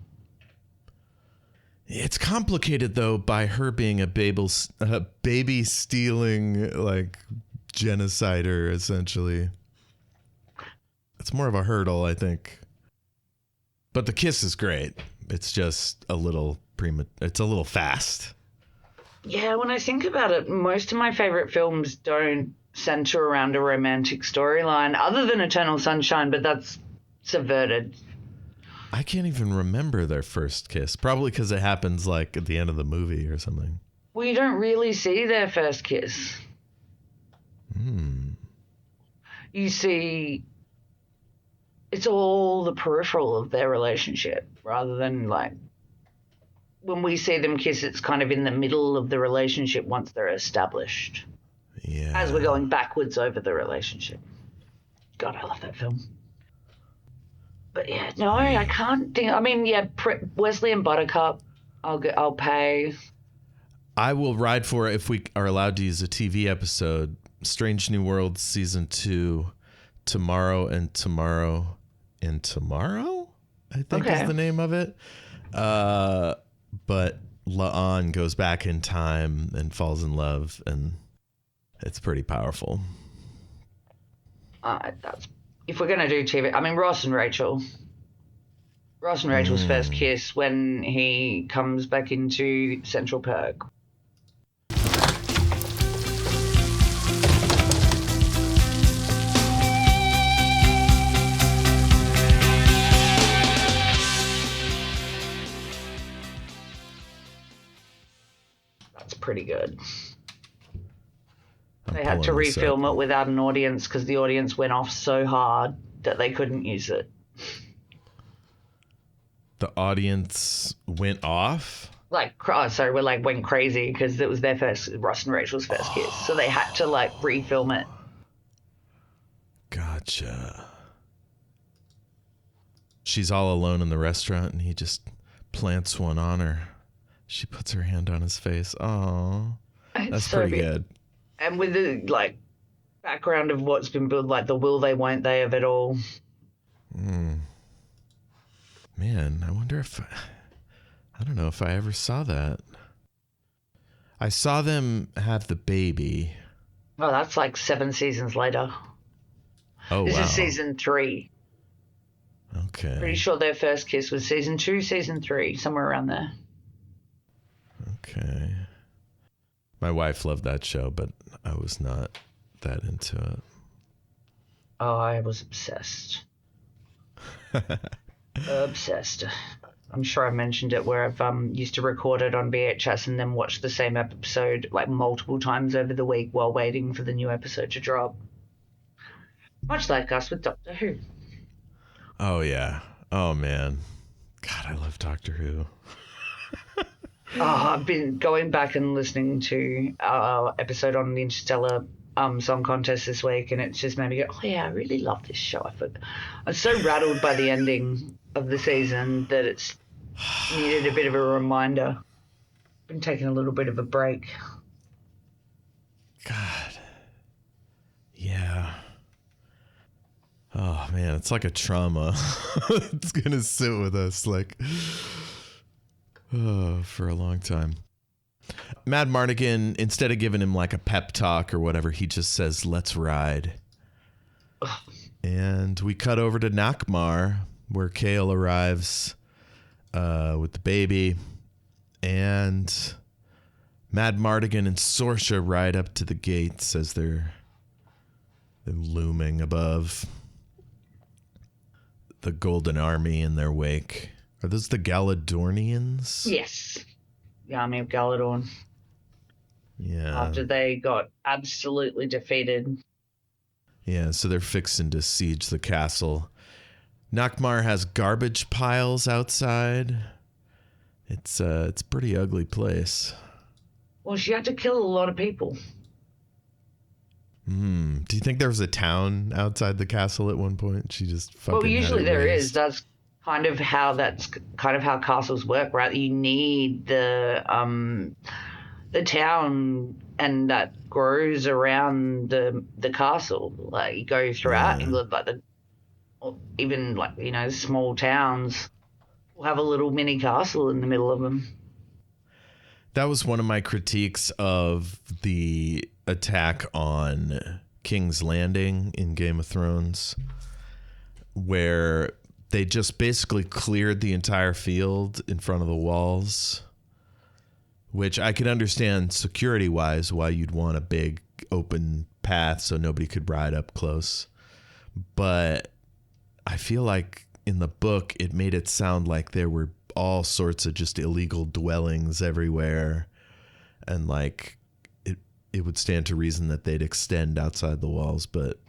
Speaker 2: It's complicated, though, by her being a baby stealing, genocider, essentially. It's more of a hurdle, I think. But the kiss is great. It's just a little it's a little fast.
Speaker 1: Yeah, when I think about it, most of my favorite films don't center around a romantic storyline, other than Eternal Sunshine, but that's subverted.
Speaker 2: I can't even remember their first kiss. Probably because it happens like at the end of the movie or something.
Speaker 1: Well, you don't really see their first kiss. You see, it's all the peripheral of their relationship rather than like when we see them kiss, it's kind of in the middle of the relationship once they're established.
Speaker 2: Yeah.
Speaker 1: As we're going backwards over the relationship. God, I love that film. But yeah, no, I can't think. I mean, yeah, Wesley and Buttercup, I'll pay.
Speaker 2: I will ride for it if we are allowed to use a TV episode. Strange New Worlds season 2, Tomorrow and Tomorrow and Tomorrow, I think is the name of it. But La'an goes back in time and falls in love, and it's pretty powerful.
Speaker 1: That's if we're gonna do TV. I mean, Ross and Rachel's first kiss when he comes back into Central Perk. That's pretty good. They had to refilm it without an audience because the audience went off so hard that they couldn't use it.
Speaker 2: The audience went off?
Speaker 1: Went crazy because it was their first, Ross and Rachel's first kiss. So they had to refilm it.
Speaker 2: Gotcha. She's all alone in the restaurant and he just plants one on her. She puts her hand on his face. Oh, that's so pretty good.
Speaker 1: And with the background of what's been built, the will they, won't they of it all.
Speaker 2: Man, I wonder if I don't know if I ever saw that. I saw them have the baby.
Speaker 1: Oh, that's 7 seasons later.
Speaker 2: Oh,
Speaker 1: this
Speaker 2: wow.
Speaker 1: Is season 3.
Speaker 2: Okay.
Speaker 1: Pretty sure their first kiss was season 2, season 3, somewhere around there.
Speaker 2: Okay. My wife loved that show, but I was not that into it.
Speaker 1: Oh, I was obsessed. Obsessed. I'm sure I mentioned it where I've used to record it on VHS and then watch the same episode multiple times over the week while waiting for the new episode to drop. Much like us with Doctor Who.
Speaker 2: Oh, yeah. Oh, man. God, I love Doctor Who.
Speaker 1: I've been going back and listening to our episode on the Interstellar Song Contest this week, and it's just made me go, oh yeah, I really love this show. I was so rattled by the ending of the season that it's needed a bit of a reminder. Been taking a little bit of a break.
Speaker 2: God. Yeah. Oh, man, it's like a trauma. It's going to sit with us for a long time. Mad Mardigan, instead of giving him a pep talk or whatever, he just says, let's ride. And we cut over to Nakmar, where Kale arrives with the baby. And Mad Mardigan and Sorsha ride up to the gates as they're looming above the Golden Army in their wake. Are those the Galadornians?
Speaker 1: Yes. The Army of Galadorn.
Speaker 2: Yeah.
Speaker 1: After they got absolutely defeated.
Speaker 2: Yeah, so they're fixing to siege the castle. Nakmar has garbage piles outside. It's a pretty ugly place.
Speaker 1: Well, she had to kill a lot of people.
Speaker 2: Do you think there was a town outside the castle at one point? She just fucking
Speaker 1: Well, usually there
Speaker 2: raised.
Speaker 1: is. That's kind of how castles work, right? You need the town and that grows around the castle. You go throughout England, even small towns will have a little mini castle in the middle of them.
Speaker 2: That was one of my critiques of the attack on King's Landing in Game of Thrones, where they just basically cleared the entire field in front of the walls, which I could understand security-wise why you'd want a big open path so nobody could ride up close. But I feel like in the book, it made it sound like there were all sorts of just illegal dwellings everywhere. And like it would stand to reason that they'd extend outside the walls, but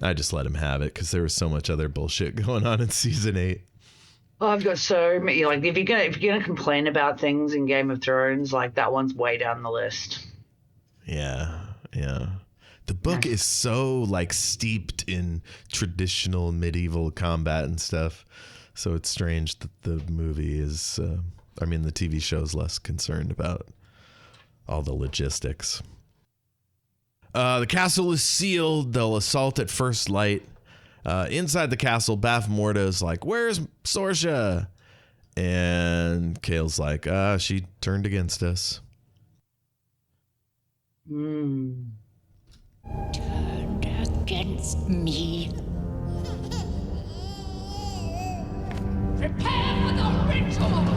Speaker 2: I just let him have it because there was so much other bullshit going on in season 8.
Speaker 1: Oh, I've got so many. Like, if you're gonna complain about things in Game of Thrones, like that one's way down the list.
Speaker 2: Yeah. The book is so like steeped in traditional medieval combat and stuff, so it's strange that the movie is. The TV show is less concerned about all the logistics. The castle is sealed. They'll assault at first light. Inside the castle, Bath Morta is like, "Where's Sorsha?" And Kale's like, she turned against us.
Speaker 4: Turned against me.
Speaker 3: Prepare for the ritual!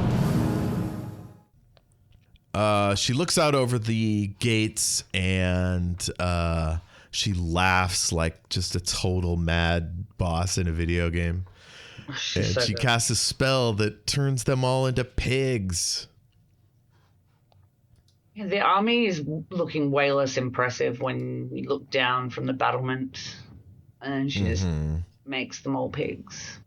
Speaker 2: She looks out over the gates and she laughs like just a total mad boss in a video game. And
Speaker 1: so
Speaker 2: she
Speaker 1: good.
Speaker 2: casts a spell that turns them all into pigs.
Speaker 1: Yeah, the army is looking way less impressive when you look down from the battlement, and she just makes them all pigs.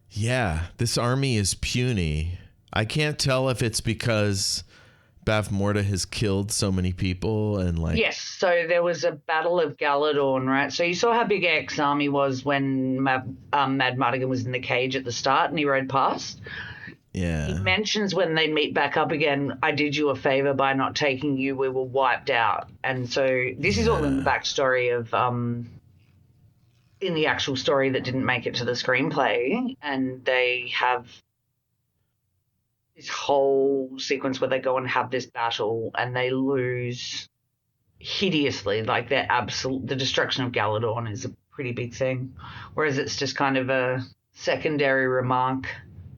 Speaker 2: Yeah, this army is puny. I can't tell if it's because Bath Morta has killed so many people and like...
Speaker 1: Yes, so there was a Battle of Galadorn, right? So you saw how big X army was when Mad Mardigan was in the cage at the start and he rode past.
Speaker 2: Yeah.
Speaker 1: He mentions when they meet back up again, I did you a favor by not taking you, we were wiped out. And so this is all in the backstory of... in the actual story that didn't make it to the screenplay, and they have this whole sequence where they go and have this battle and they lose hideously. Like the destruction of Galadorn is a pretty big thing, whereas it's just kind of a secondary remark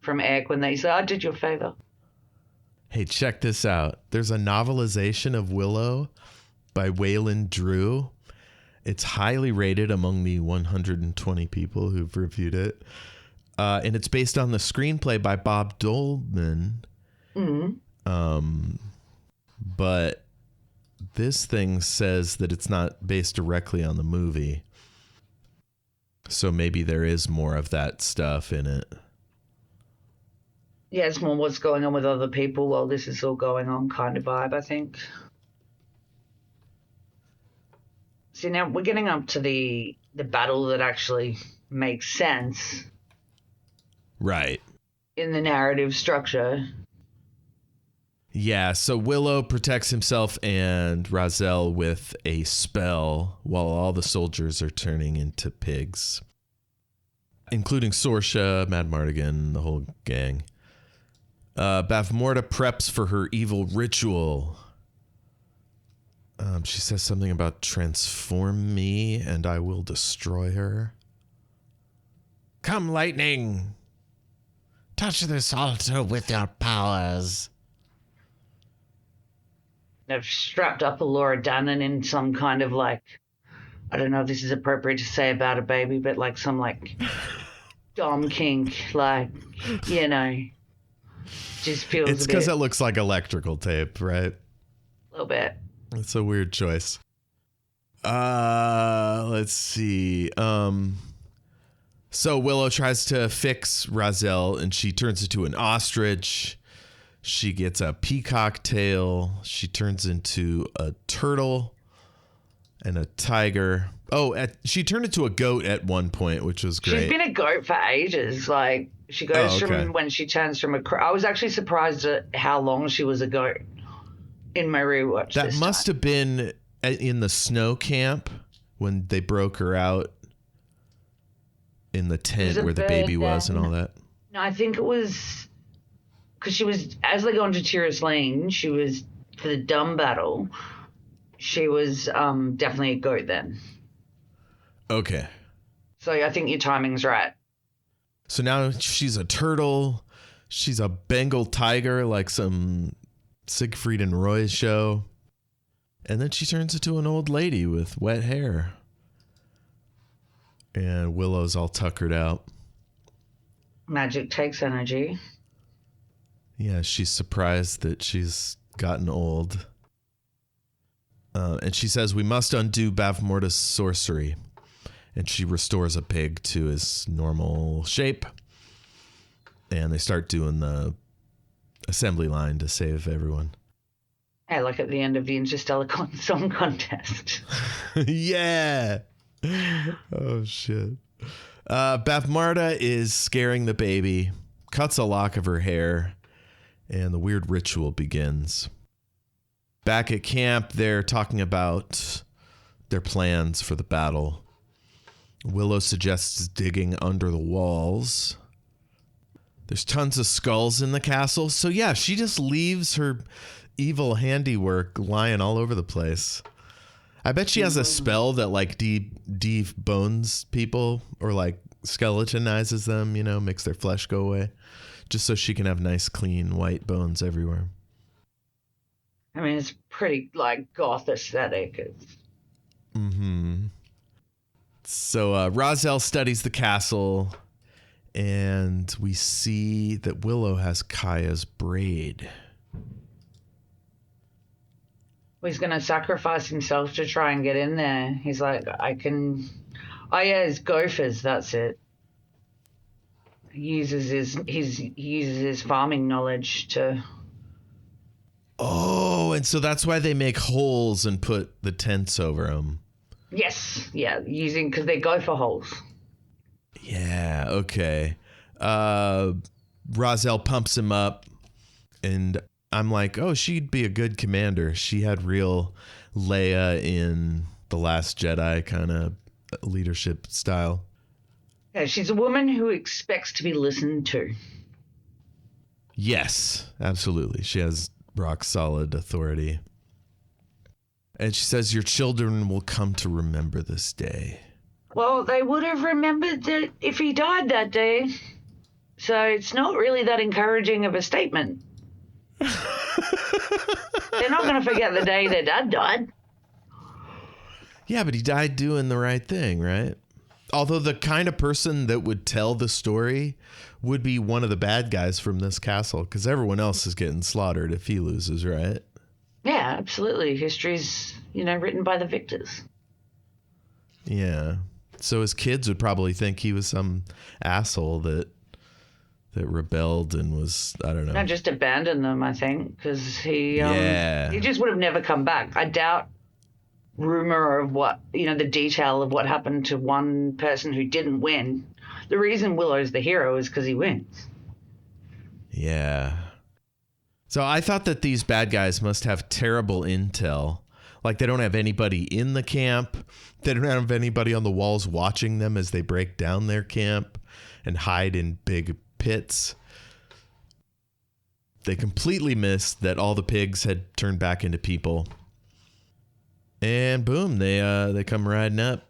Speaker 1: from Egg when they say, I did you a favor.
Speaker 2: Hey, check this out. There's a novelization of Willow by Waylon Drew. It's highly rated among the 120 people who've reviewed it. And it's based on the screenplay by Bob Dolman. But this thing says that it's not based directly on the movie. So maybe there is more of that stuff in it.
Speaker 1: Yeah, it's more what's going on with other people while this is all going on kind of vibe, I think. See, now we're getting up to the battle that actually makes sense.
Speaker 2: Right.
Speaker 1: In the narrative structure.
Speaker 2: Yeah, so Willow protects himself and Razel with a spell while all the soldiers are turning into pigs. Including Sorsha, Mad Mardigan, the whole gang. Bath Morta preps for her evil ritual. She says something about transform me and I will destroy her.
Speaker 15: Come, lightning. Touch this altar with your powers.
Speaker 1: They've strapped up a Laura Dannon in some kind of like, I don't know if this is appropriate to say about a baby, but like some like dom kink, like, you know, just feels
Speaker 2: It's because it looks like electrical tape, right?
Speaker 1: A little bit.
Speaker 2: It's a weird choice. Let's see. So Willow tries to fix Razel and she turns into an ostrich. She gets a peacock tail. She turns into a turtle and a tiger. She turned into a goat at one point, which was great.
Speaker 1: She's been a goat for ages. Like, she goes from when she turns from I was actually surprised at how long she was a goat in my rewatch.
Speaker 2: That must have been in the snow camp when they broke her out in the tent where the baby was and all that.
Speaker 1: No, I think it was because she was, as they go into Tyrus Lane, she was, for the dumb battle, she was definitely a goat then.
Speaker 2: Okay.
Speaker 1: So I think your timing's right.
Speaker 2: So now she's a turtle. She's a Bengal tiger, like some Siegfried and Roy show. And then she turns into an old lady with wet hair. And Willow's all tuckered out.
Speaker 1: Magic takes energy.
Speaker 2: Yeah, she's surprised that she's gotten old. And she says, we must undo Bavmorda's sorcery. And she restores a pig to his normal shape. And they start doing the assembly line to save everyone.
Speaker 1: Yeah, like at the end of the Interstellar Song Contest.
Speaker 2: Yeah. Oh, shit. Bavmorda is scaring the baby, cuts a lock of her hair, and the weird ritual begins. Back at camp, they're talking about their plans for the battle. Willow suggests digging under the walls. There's tons of skulls in the castle. So yeah, she just leaves her evil handiwork lying all over the place. I bet she has a spell that like debones people or like skeletonizes them, you know, makes their flesh go away. Just so she can have nice, clean, white bones everywhere.
Speaker 1: I mean, it's pretty like goth aesthetic.
Speaker 2: So Raziel studies the castle, and we see that Willow has Kaya's braid.
Speaker 1: He's going to sacrifice himself to try and get in there. He's like, I can... Oh, yeah, it's gophers, that's it. He uses his farming knowledge to...
Speaker 2: Oh, and so that's why they make holes and put the tents over them.
Speaker 1: Yes, yeah, because they're gopher holes.
Speaker 2: Yeah, okay. Raziel pumps him up, and I'm like, oh, she'd be a good commander. She had real Leia in The Last Jedi kind of leadership style.
Speaker 1: Yeah, she's a woman who expects to be listened to.
Speaker 2: Yes, absolutely. She has rock solid authority. And she says, your children will come to remember this day.
Speaker 1: Well, they would have remembered that if he died that day. So it's not really that encouraging of a statement. They're not going to forget the day their dad died.
Speaker 2: Yeah, but he died doing the right thing, right? Although the kind of person that would tell the story would be one of the bad guys from this castle, because everyone else is getting slaughtered if he loses, right?
Speaker 1: Yeah, absolutely. History's, written by the victors.
Speaker 2: Yeah. So his kids would probably think he was some asshole that rebelled and was, I don't know.
Speaker 1: No, just abandoned them, I think, because he just would have never come back. I doubt rumor of what, the detail of what happened to one person who didn't win. The reason Willow's the hero is because he wins.
Speaker 2: Yeah. So I thought that these bad guys must have terrible intel. Like they don't have anybody in the camp. They don't have anybody on the walls watching them as they break down their camp and hide in big pits. They completely missed that all the pigs had turned back into people. And boom, they come riding up.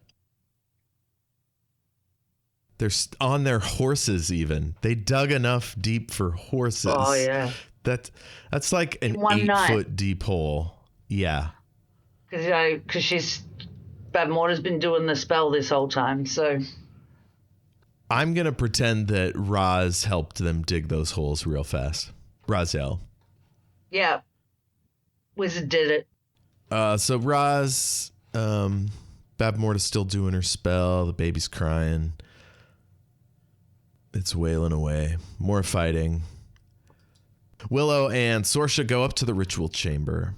Speaker 2: They're on their horses even. They dug enough deep for horses.
Speaker 1: Oh, yeah.
Speaker 2: That's like an 8-foot deep hole. Yeah.
Speaker 1: Because Bavmorda's been doing the spell this whole time, so...
Speaker 2: I'm going to pretend that Raz helped them dig those holes real fast. Raziel.
Speaker 1: Yeah. Wizard did it.
Speaker 2: So Raz, Bavmorda's still doing her spell. The baby's crying. It's wailing away. More fighting. Willow and Sorsha go up to the ritual chamber.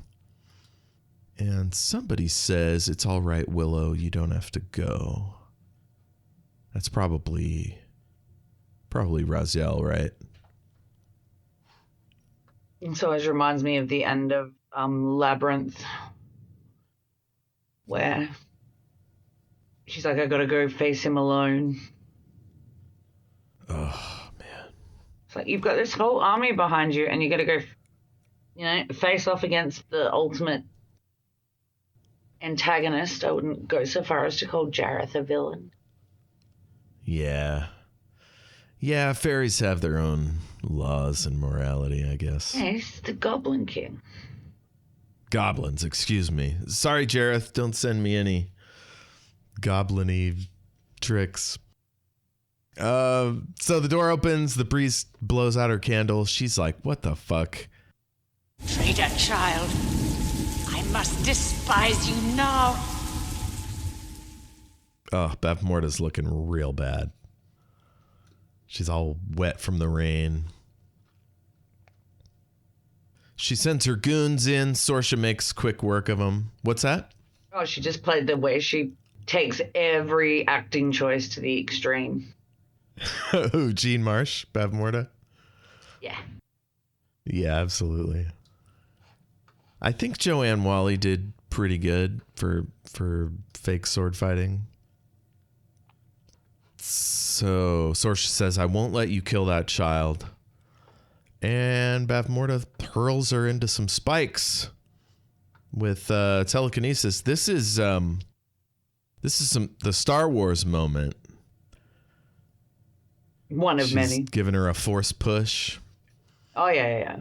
Speaker 2: And somebody says, it's all right, Willow, you don't have to go. That's probably Raziel, right?
Speaker 1: And so it reminds me of the end of Labyrinth, where she's like, I gotta go face him alone.
Speaker 2: Oh, man.
Speaker 1: It's like, you've got this whole army behind you, and you gotta go, face off against the ultimate antagonist. I wouldn't go so far as to call Jareth a villain.
Speaker 2: Yeah. Yeah, fairies have their own laws and morality, I guess.
Speaker 1: Yeah, he's the Goblin King.
Speaker 2: Goblins, excuse me. Sorry, Jareth, don't send me any goblin-y tricks. So the door opens, the priest blows out her candle. She's like, what the fuck?
Speaker 13: Traitor child, I must despise you now.
Speaker 2: Oh, Bavmorda's looking real bad. She's all wet from the rain. She sends her goons in. Sorsha makes quick work of them. What's that?
Speaker 1: Oh, she just played the way she takes every acting choice to the extreme.
Speaker 2: Who, Jean Marsh? Bavmorda?
Speaker 1: Yeah.
Speaker 2: Yeah, absolutely. I think Joanne Whalley did pretty good for fake sword fighting. So Sorsha says, I won't let you kill that child. And Bavmorda hurls her into some spikes with telekinesis. This is the Star Wars moment.
Speaker 1: One of
Speaker 2: She's
Speaker 1: many.
Speaker 2: Giving her a force push.
Speaker 1: Oh yeah.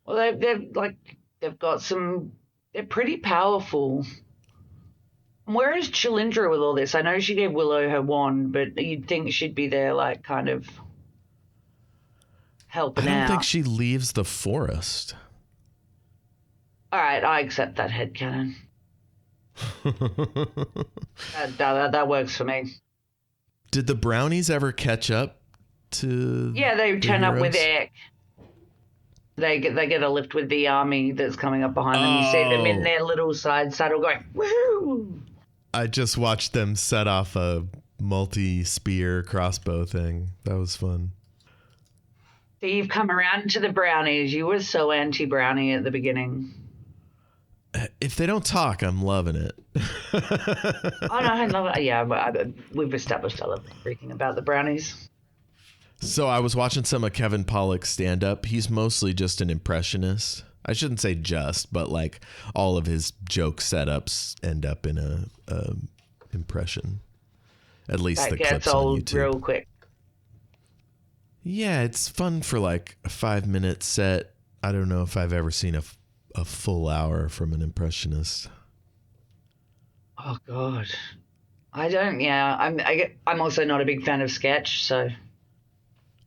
Speaker 1: Well, they've got some. They're pretty powerful. Where is Chalindra with all this? I know she gave Willow her wand, but you'd think she'd be there, like, kind of helping out.
Speaker 2: I don't think she leaves the forest.
Speaker 1: All right, I accept that headcanon. that works for me.
Speaker 2: Did the brownies ever catch up to?
Speaker 1: Yeah, they
Speaker 2: the
Speaker 1: turn up with
Speaker 2: heroes?
Speaker 1: Ek. They get a lift with the army that's coming up behind them. You see them in their little side saddle going, woohoo!
Speaker 2: I just watched them set off a multi-spear crossbow thing. That was fun.
Speaker 1: So you've come around to the brownies. You were so anti-brownie at the beginning.
Speaker 2: If they don't talk, I'm loving it.
Speaker 1: Oh, no, I love it. Yeah, we've established I love everything about the brownies.
Speaker 2: So I was watching some of Kevin Pollak's stand-up. He's mostly just an impressionist. I shouldn't say just, but like all of his joke setups end up in a impression. At least
Speaker 1: That
Speaker 2: the
Speaker 1: gets
Speaker 2: clips on
Speaker 1: old
Speaker 2: YouTube.
Speaker 1: real quick.
Speaker 2: Yeah, it's fun for like a 5-minute set. I don't know if I've ever seen a full hour from an impressionist.
Speaker 1: Oh God, I don't. Yeah, I'm also not a big fan of sketch, so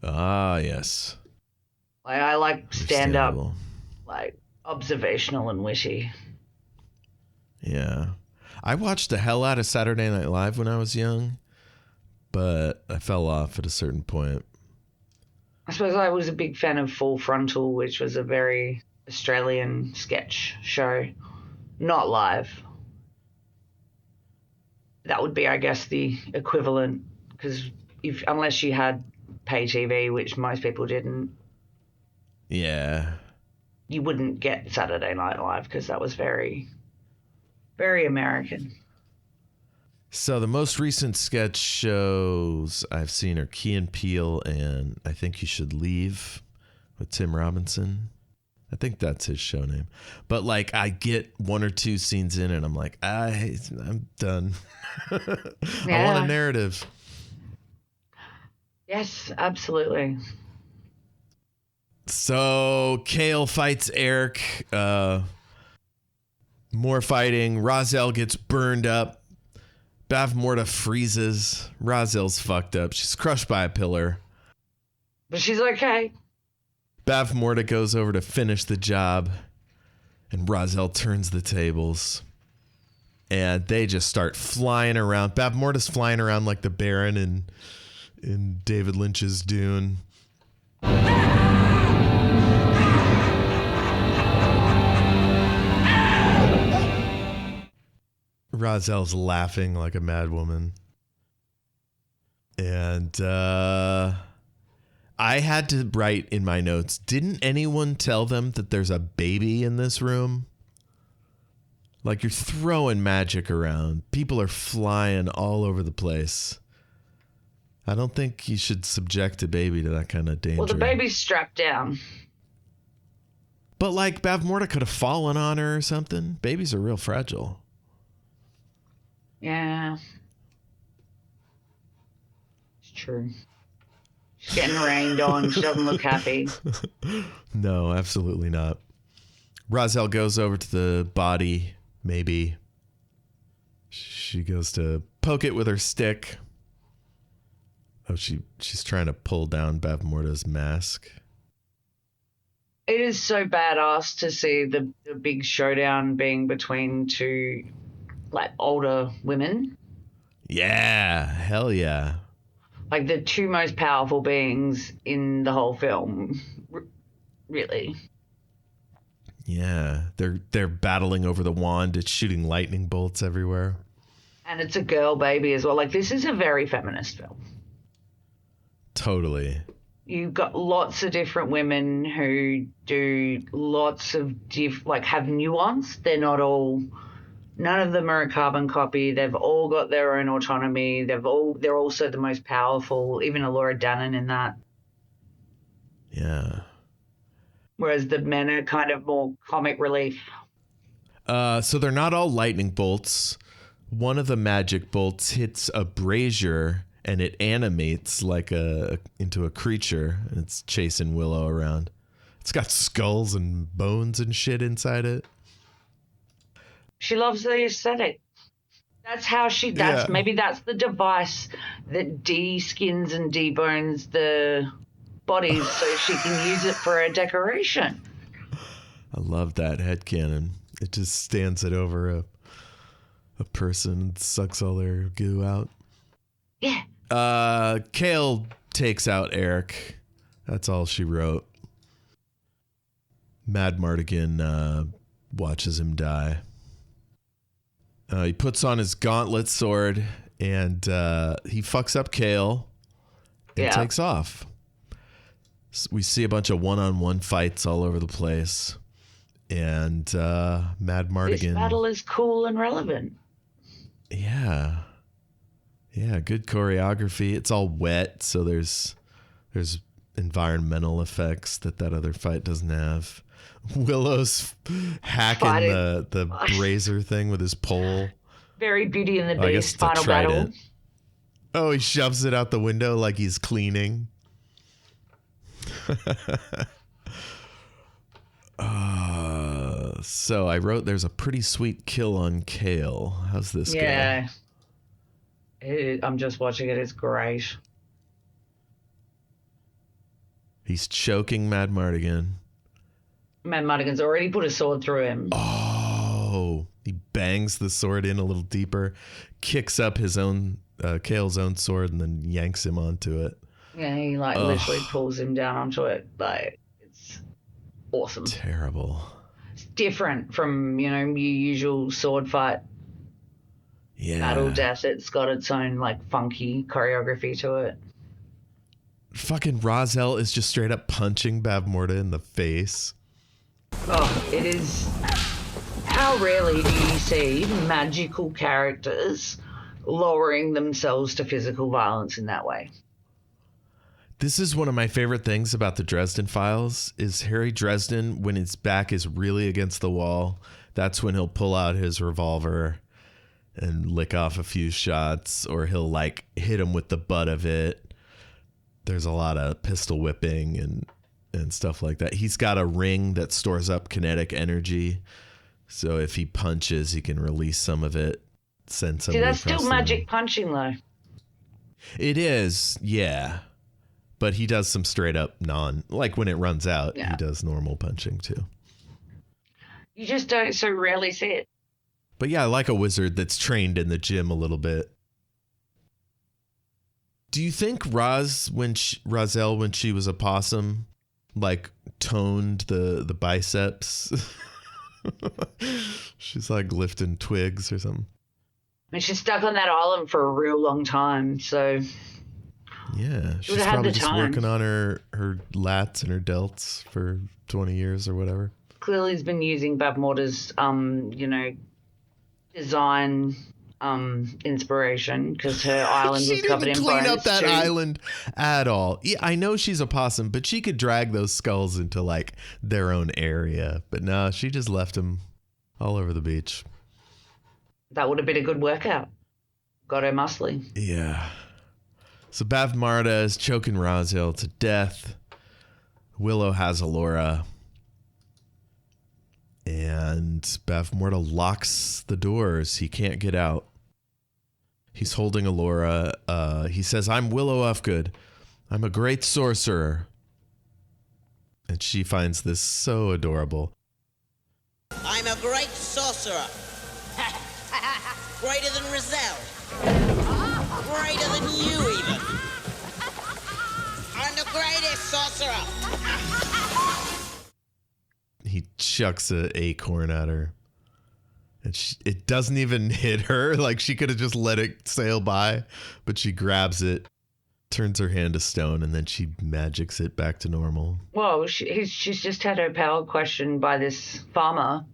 Speaker 2: Ah, yes.
Speaker 1: I like stand up,
Speaker 2: Understandable.
Speaker 1: like observational and witty.
Speaker 2: Yeah. I watched the hell out of Saturday Night Live when I was young, but I fell off at a certain point.
Speaker 1: I suppose I was a big fan of Full Frontal, which was a very Australian sketch show, not live. That would be, I guess, the equivalent, because unless you had pay TV, which most people didn't,
Speaker 2: Yeah.
Speaker 1: you wouldn't get Saturday Night Live because that was very, very American.
Speaker 2: So the most recent sketch shows I've seen are Key and Peele and I Think You Should Leave with Tim Robinson. I think that's his show name. But like I get one or two scenes in and I'm like, I'm done. I want a narrative.
Speaker 1: Yes, absolutely.
Speaker 2: So Kale fights Eric. More fighting. Razel gets burned up. Bavmorda freezes. Razel's fucked up. She's crushed by a pillar.
Speaker 1: But she's okay.
Speaker 2: Bavmorda goes over to finish the job. And Razel turns the tables. And they just start flying around. Bavmorda's flying around like the Baron in David Lynch's Dune. Razel's laughing like a madwoman. And I had to write in my notes, didn't anyone tell them that there's a baby in this room? Like you're throwing magic around. People are flying all over the place. I don't think you should subject a baby to that kind of danger.
Speaker 1: Well, the baby's strapped down.
Speaker 2: But like Bavmorda could have fallen on her or something. Babies are real fragile.
Speaker 1: Yeah. It's true. She's getting rained on. She doesn't look happy.
Speaker 2: No, absolutely not. Razel goes over to the body, maybe. She goes to poke it with her stick. Oh, she's trying to pull down Bavmorda's mask.
Speaker 1: It is so badass to see the big showdown being between two, like, older women.
Speaker 2: Yeah, hell yeah.
Speaker 1: Like, the two most powerful beings in the whole film, really.
Speaker 2: Yeah, they're battling over the wand. It's shooting lightning bolts everywhere.
Speaker 1: And it's a girl baby as well. Like, this is a very feminist film.
Speaker 2: Totally.
Speaker 1: You've got lots of different women who do lots of have nuance. They're not all, none of them are a carbon copy. They've all got their own autonomy. They're also the most powerful, even Laura Dannon in that.
Speaker 2: Yeah.
Speaker 1: Whereas the men are kind of more comic relief.
Speaker 2: So they're not all lightning bolts. One of the magic bolts hits a brazier and it animates like into a creature, and it's chasing Willow around. It's got skulls and bones and shit inside it.
Speaker 1: She loves the aesthetic. That's how maybe that's the device that de-skins and de-bones the bodies so she can use it for a decoration.
Speaker 2: I love that headcanon. It just stands it over a person and sucks all their goo out.
Speaker 1: Yeah.
Speaker 2: Kale takes out Eric. That's all she wrote. Mad Mardigan watches him die. He puts on his gauntlet sword and he fucks up Kale and takes off. We see a bunch of one-on-one fights all over the place. And Mad Mardigan...
Speaker 1: This battle is cool and relevant.
Speaker 2: Yeah. Yeah, good choreography. It's all wet, so there's environmental effects that other fight doesn't have. Willow's hacking the brazier thing with his pole.
Speaker 1: Very Beauty and the Beast final battle.
Speaker 2: Oh, he shoves it out the window like he's cleaning. So I wrote there's a pretty sweet kill on Kale. How's this go?
Speaker 1: Yeah. I'm just watching it. It's great.
Speaker 2: He's choking Mad Mardigan.
Speaker 1: Mad Mardigan's already put a sword through him.
Speaker 2: Oh, he bangs the sword in a little deeper, kicks up his own, Kale's own sword, and then yanks him onto it.
Speaker 1: Yeah, he literally pulls him down onto it. Like, it's awesome.
Speaker 2: Terrible.
Speaker 1: It's different from, your usual sword fight.
Speaker 2: Yeah.
Speaker 1: Battle death. It's got its own funky choreography to it.
Speaker 2: Fucking Razel is just straight up punching Bavmorda in the face.
Speaker 1: Oh, it is. How rarely do you see magical characters lowering themselves to physical violence in that way?
Speaker 2: This is one of my favorite things about the Dresden Files is Harry Dresden, when his back is really against the wall, that's when he'll pull out his revolver and lick off a few shots, or he'll hit him with the butt of it. There's a lot of pistol whipping and stuff like that. He's got a ring that stores up kinetic energy. So if he punches, he can release some of it, send somebody
Speaker 1: that's still
Speaker 2: across the
Speaker 1: magic
Speaker 2: room.
Speaker 1: punching, though.
Speaker 2: It is, yeah. But he does some straight up when it runs out, he does normal punching too.
Speaker 1: You just don't so rarely see it.
Speaker 2: But yeah, I like a wizard that's trained in the gym a little bit. Do you think Razel, when she was a possum, toned the biceps? She's lifting twigs or something.
Speaker 1: I mean, she's stuck on that island for a real long time, so...
Speaker 2: Yeah, she's probably just working on her lats and her delts for 20 years or whatever.
Speaker 1: Clearly has been using Bavmorda's, design inspiration, because her island was covered in bones. She didn't clean up that
Speaker 2: island at all. Yeah, I know she's a possum, but she could drag those skulls into their own area. But no, she just left them all over the beach.
Speaker 1: That would have been a good workout. Got her muscly.
Speaker 2: Yeah. So Bavmorda is choking Razel to death. Willow has Alora. And Bavmorda locks the doors. He can't get out. He's holding Allura. He says, I'm Willow Ufgood. I'm a great sorcerer. And she finds this so adorable.
Speaker 7: I'm a great sorcerer. Greater than Rizal. Greater than you, even. I'm the greatest sorcerer.
Speaker 2: He chucks an acorn at her. And it doesn't even hit her. Like, she could have just let it sail by. But she grabs it, turns her hand to stone, and then she magics it back to normal.
Speaker 1: Well, she's just had her power questioned by this farmer.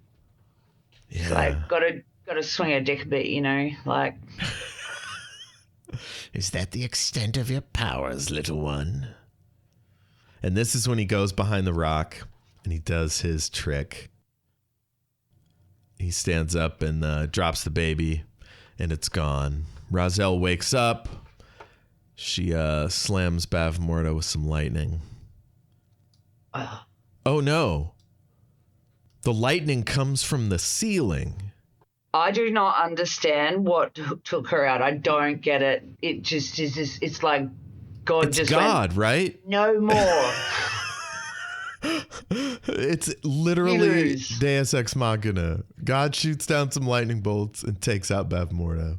Speaker 2: Yeah.
Speaker 1: It's like, gotta swing her dick a bit, you know? Like...
Speaker 15: Is that the extent of your powers, little one?
Speaker 2: And this is when he goes behind the rock and he does his trick. He stands up and drops the baby, and it's gone. Razel wakes up. She slams Bavmorda with some lightning. Oh no. The lightning comes from the ceiling.
Speaker 1: I do not understand what took her out. I don't get it. It just is. It's like God
Speaker 2: it's
Speaker 1: just
Speaker 2: God,
Speaker 1: went,
Speaker 2: right?
Speaker 1: No more.
Speaker 2: It's literally Deus Ex Machina. God shoots down some lightning bolts and takes out Bavmorda.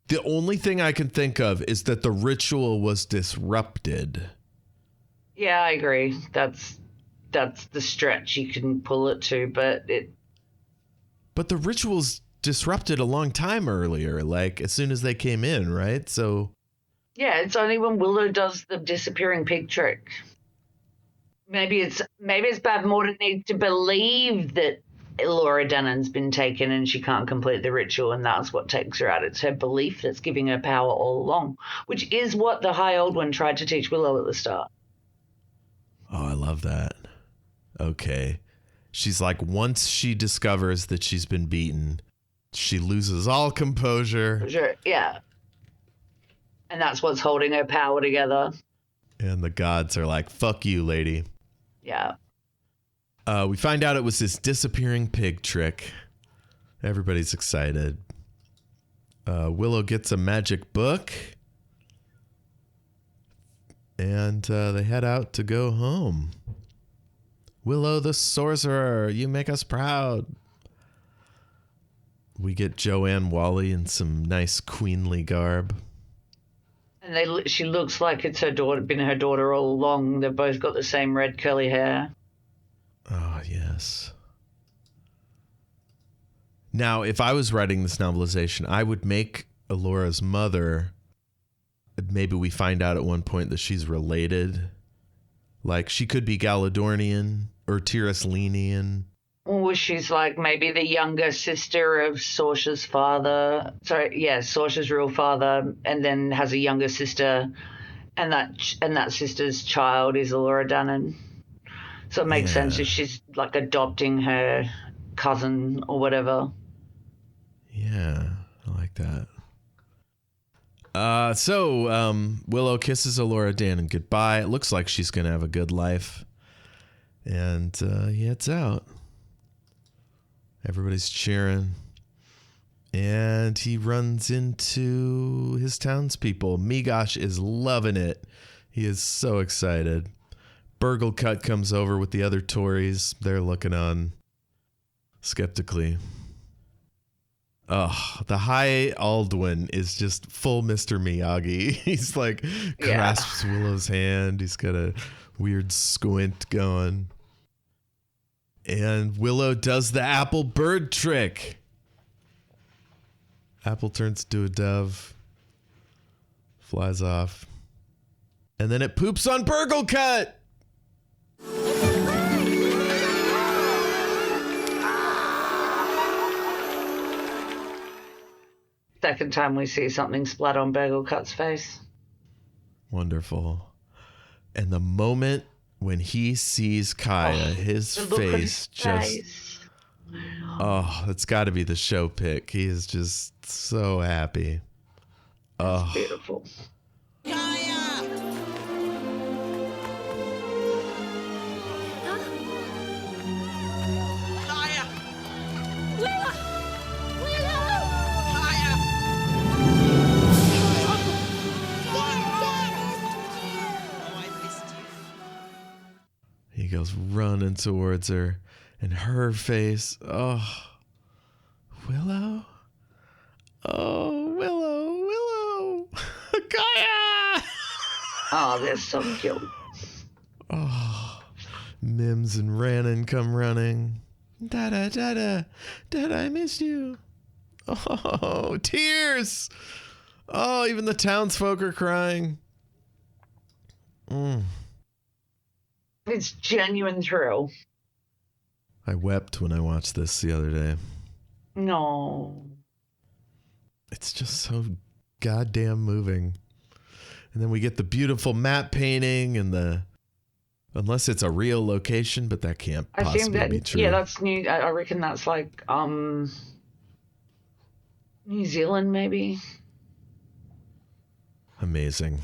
Speaker 2: The only thing I can think of is that the ritual was disrupted.
Speaker 1: Yeah, I agree. That's the stretch you can pull it to, but
Speaker 2: the ritual's disrupted a long time earlier, like as soon as they came in, right? So
Speaker 1: yeah, it's only when Willow does the disappearing pig trick. Maybe it's Bavmorda needs to believe that Laura Dannon's been taken and she can't complete the ritual, and that's what takes her out. It's her belief that's giving her power all along, which is what the High Old One tried to teach Willow at the start.
Speaker 2: Oh, I love that. Okay. She's like, once she discovers that she's been beaten, she loses all composure.
Speaker 1: Yeah. And that's what's holding her power together.
Speaker 2: And the gods are like, fuck you, lady.
Speaker 1: Yeah.
Speaker 2: We find out it was this disappearing pig trick. Everybody's excited. Willow gets a magic book. And they head out to go home. Willow the sorcerer, you make us proud. We get Joanne Wally in some nice queenly garb.
Speaker 1: And she looks like it's been her daughter all along. They've both got the same red curly hair.
Speaker 2: Oh, yes. Now, if I was writing this novelization, I would make Allora's mother. Maybe we find out at one point that she's related. Like, she could be Galadornian or Tiraslenian.
Speaker 1: Or she's like maybe the younger sister of Sorcia's father. Sorry, yeah, Sorcia's real father, and then has a younger sister, and that sister's child is Allura Dannon. So it makes sense if she's like adopting her cousin or whatever.
Speaker 2: Yeah, I like that. Willow kisses Allura Dannon goodbye. It looks like she's going to have a good life. And he heads out. Everybody's cheering. And he runs into his townspeople. Migosh is loving it. He is so excited. Burglecut comes over with the other Tories. They're looking on skeptically. Oh, the High Aldwin is just full Mr. Miyagi. He's like grasps Willow's hand. He's got a weird squint going. And Willow does the apple bird trick. Apple turns to a dove. Flies off. And then it poops on Burglecut.
Speaker 1: Second time we see something splat on Burglecut's face.
Speaker 2: Wonderful. And the moment when he sees Kaya, his face just... Oh, that's got to be the show pick. He is just so happy. Oh,
Speaker 1: beautiful.
Speaker 2: He goes running towards her, and her face, oh, Willow? Oh, Willow! Gaia!
Speaker 1: Oh, they're so cute.
Speaker 2: Oh, Mims and Rannon come running. Dada, I missed you. Oh, tears! Oh, even the townsfolk are crying.
Speaker 1: It's genuine thrill.
Speaker 2: I wept when I watched this the other day.
Speaker 1: No.
Speaker 2: It's just so goddamn moving. And then we get the beautiful matte painting and unless it's a real location, but that can't possibly be true.
Speaker 1: Yeah, that's new. I reckon that's like New Zealand, maybe.
Speaker 2: Amazing.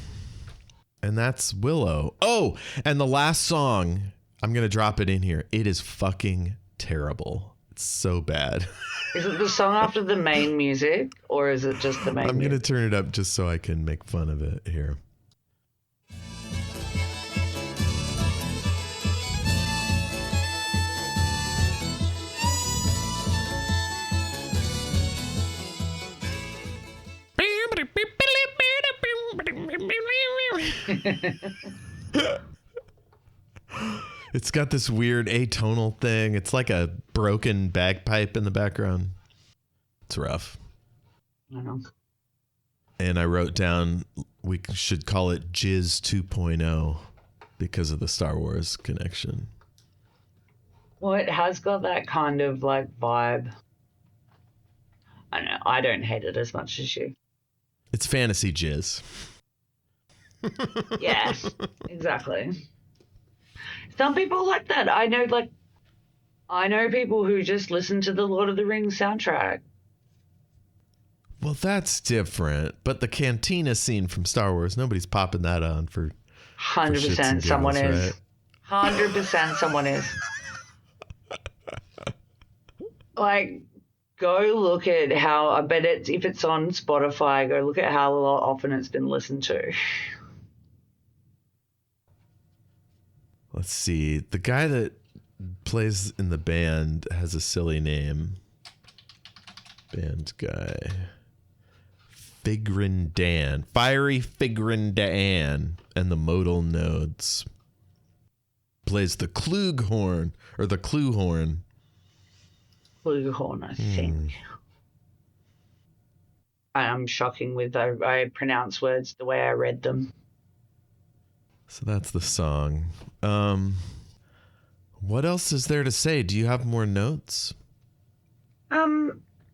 Speaker 2: And that's Willow. Oh, and the last song, I'm going to drop it in here. It is fucking terrible. It's so bad.
Speaker 1: Is it the song after the main music, or is it just the main
Speaker 2: I'm going to
Speaker 1: music?
Speaker 2: turn it up just so I can make fun of it here. It's got this weird atonal thing. It's like a broken bagpipe in the background. It's rough.
Speaker 1: I know.
Speaker 2: And I wrote down we should call it Jizz 2.0 because of the Star Wars connection.
Speaker 1: Well, it has got that kind of like vibe. I don't know. I don't hate it as much as you.
Speaker 2: It's fantasy jizz.
Speaker 1: Yeah, exactly. Some people like that. I know people who just listen to the Lord of the Rings soundtrack.
Speaker 2: Well, that's different. But the cantina scene from Star Wars, nobody's popping that on for
Speaker 1: 100% someone is.
Speaker 2: Right?
Speaker 1: 100% someone is. Like, go look at how, I bet if it's on Spotify, go look at how often it's been listened to.
Speaker 2: Let's see. The guy that plays in the band has a silly name. Band guy. Figrin Dan. Fiery Figrin Dan and the modal nodes. Plays the Klug horn, or the clue horn.
Speaker 1: Flugelhorn, I think. I'm shocking with I pronounce words the way I read them.
Speaker 2: So that's the song. What else is there to say? Do you have more notes?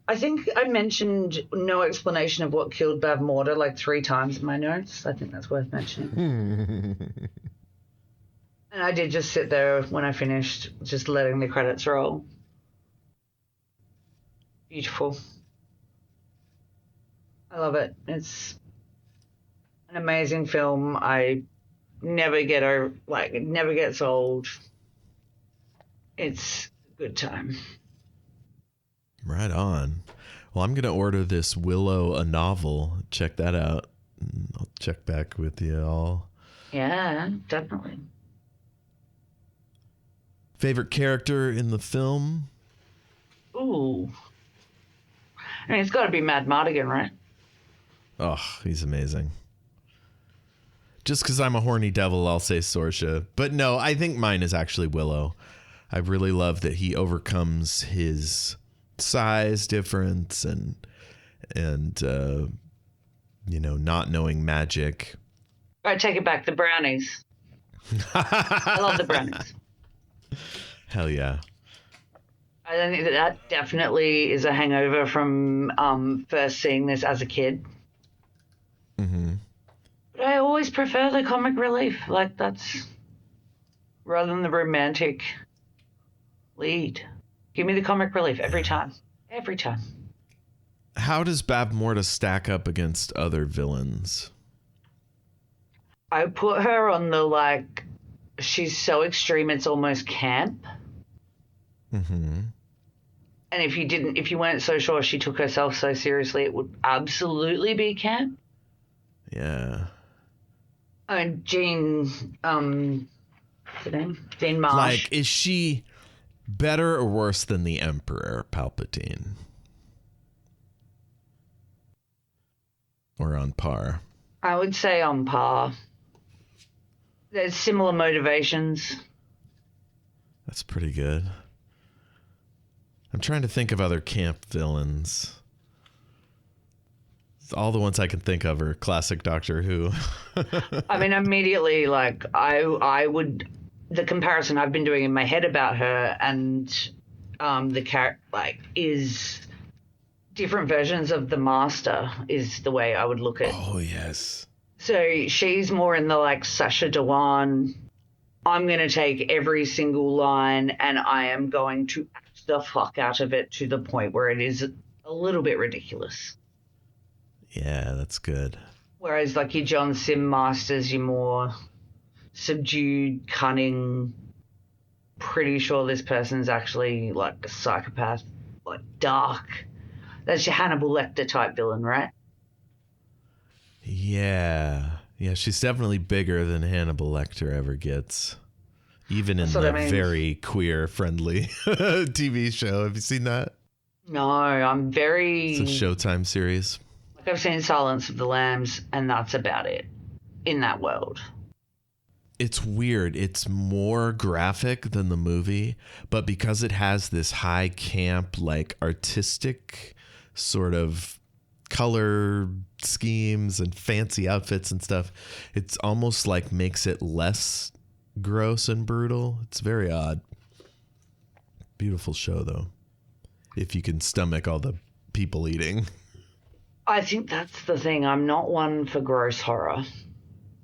Speaker 1: I think I mentioned no explanation of what killed Bav Mortar like 3 times in my notes. I think that's worth mentioning. And I did just sit there when I finished, just letting the credits roll. Beautiful. I love it. It's an amazing film. I never get over, like, it never gets old. It's a good time.
Speaker 2: Right on. Well, I'm going to order this Willow, a novel. Check that out. I'll check back with you all.
Speaker 1: Yeah, definitely.
Speaker 2: Favorite character in the film?
Speaker 1: Ooh. I mean, it's got to be Mad Mardigan, right?
Speaker 2: Oh, he's amazing. Just because I'm a horny devil, I'll say Sorsha. But no, I think mine is actually Willow. I really love that he overcomes his size difference and not knowing magic.
Speaker 1: I take it back. The brownies. I love the brownies.
Speaker 2: Hell yeah.
Speaker 1: I think that definitely is a hangover from first seeing this as a kid.
Speaker 2: Mm-hmm.
Speaker 1: But I always prefer the comic relief. Like, that's rather than the romantic lead. Give me the comic relief every time. Every time.
Speaker 2: How does Bab Morta stack up against other villains?
Speaker 1: I put her on the, like, she's so extreme it's almost camp.
Speaker 2: Mm-hmm.
Speaker 1: And if you weren't so sure she took herself so seriously, it would absolutely be camp.
Speaker 2: Yeah.
Speaker 1: And Jean, What's her name? Dean Marsh.
Speaker 2: Like, is she better or worse than the Emperor Palpatine? Or on par?
Speaker 1: I would say on par. There's similar motivations.
Speaker 2: That's pretty good. I'm trying to think of other camp villains. All the ones I can think of are classic Doctor Who.
Speaker 1: I mean, immediately, like, I would... The comparison I've been doing in my head about her and the character, like, is different versions of the Master is the way I would look at.
Speaker 2: Oh, yes.
Speaker 1: So she's more in the, like, Sacha Dhawan, I'm going to take every single line and I am going to act the fuck out of it to the point where it is a little bit ridiculous.
Speaker 2: Yeah, that's good.
Speaker 1: Whereas, like, your John Sim Masters, you're more subdued, cunning, pretty sure this person's actually, like, a psychopath, like, dark. That's your Hannibal Lecter type villain, right?
Speaker 2: Yeah. Yeah, she's definitely bigger than Hannibal Lecter ever gets. Even in the very queer-friendly TV show. Have you seen that?
Speaker 1: No, I'm very...
Speaker 2: It's a Showtime series.
Speaker 1: Like, I've seen Silence of the Lambs, and that's about it in that world.
Speaker 2: It's weird. It's more graphic than the movie, but because it has this high camp, like, artistic sort of color schemes and fancy outfits and stuff, it's almost like makes it less gross and brutal. It's very odd. Beautiful show, though, if you can stomach all the people eating.
Speaker 1: I think that's the thing. I'm not one for gross horror.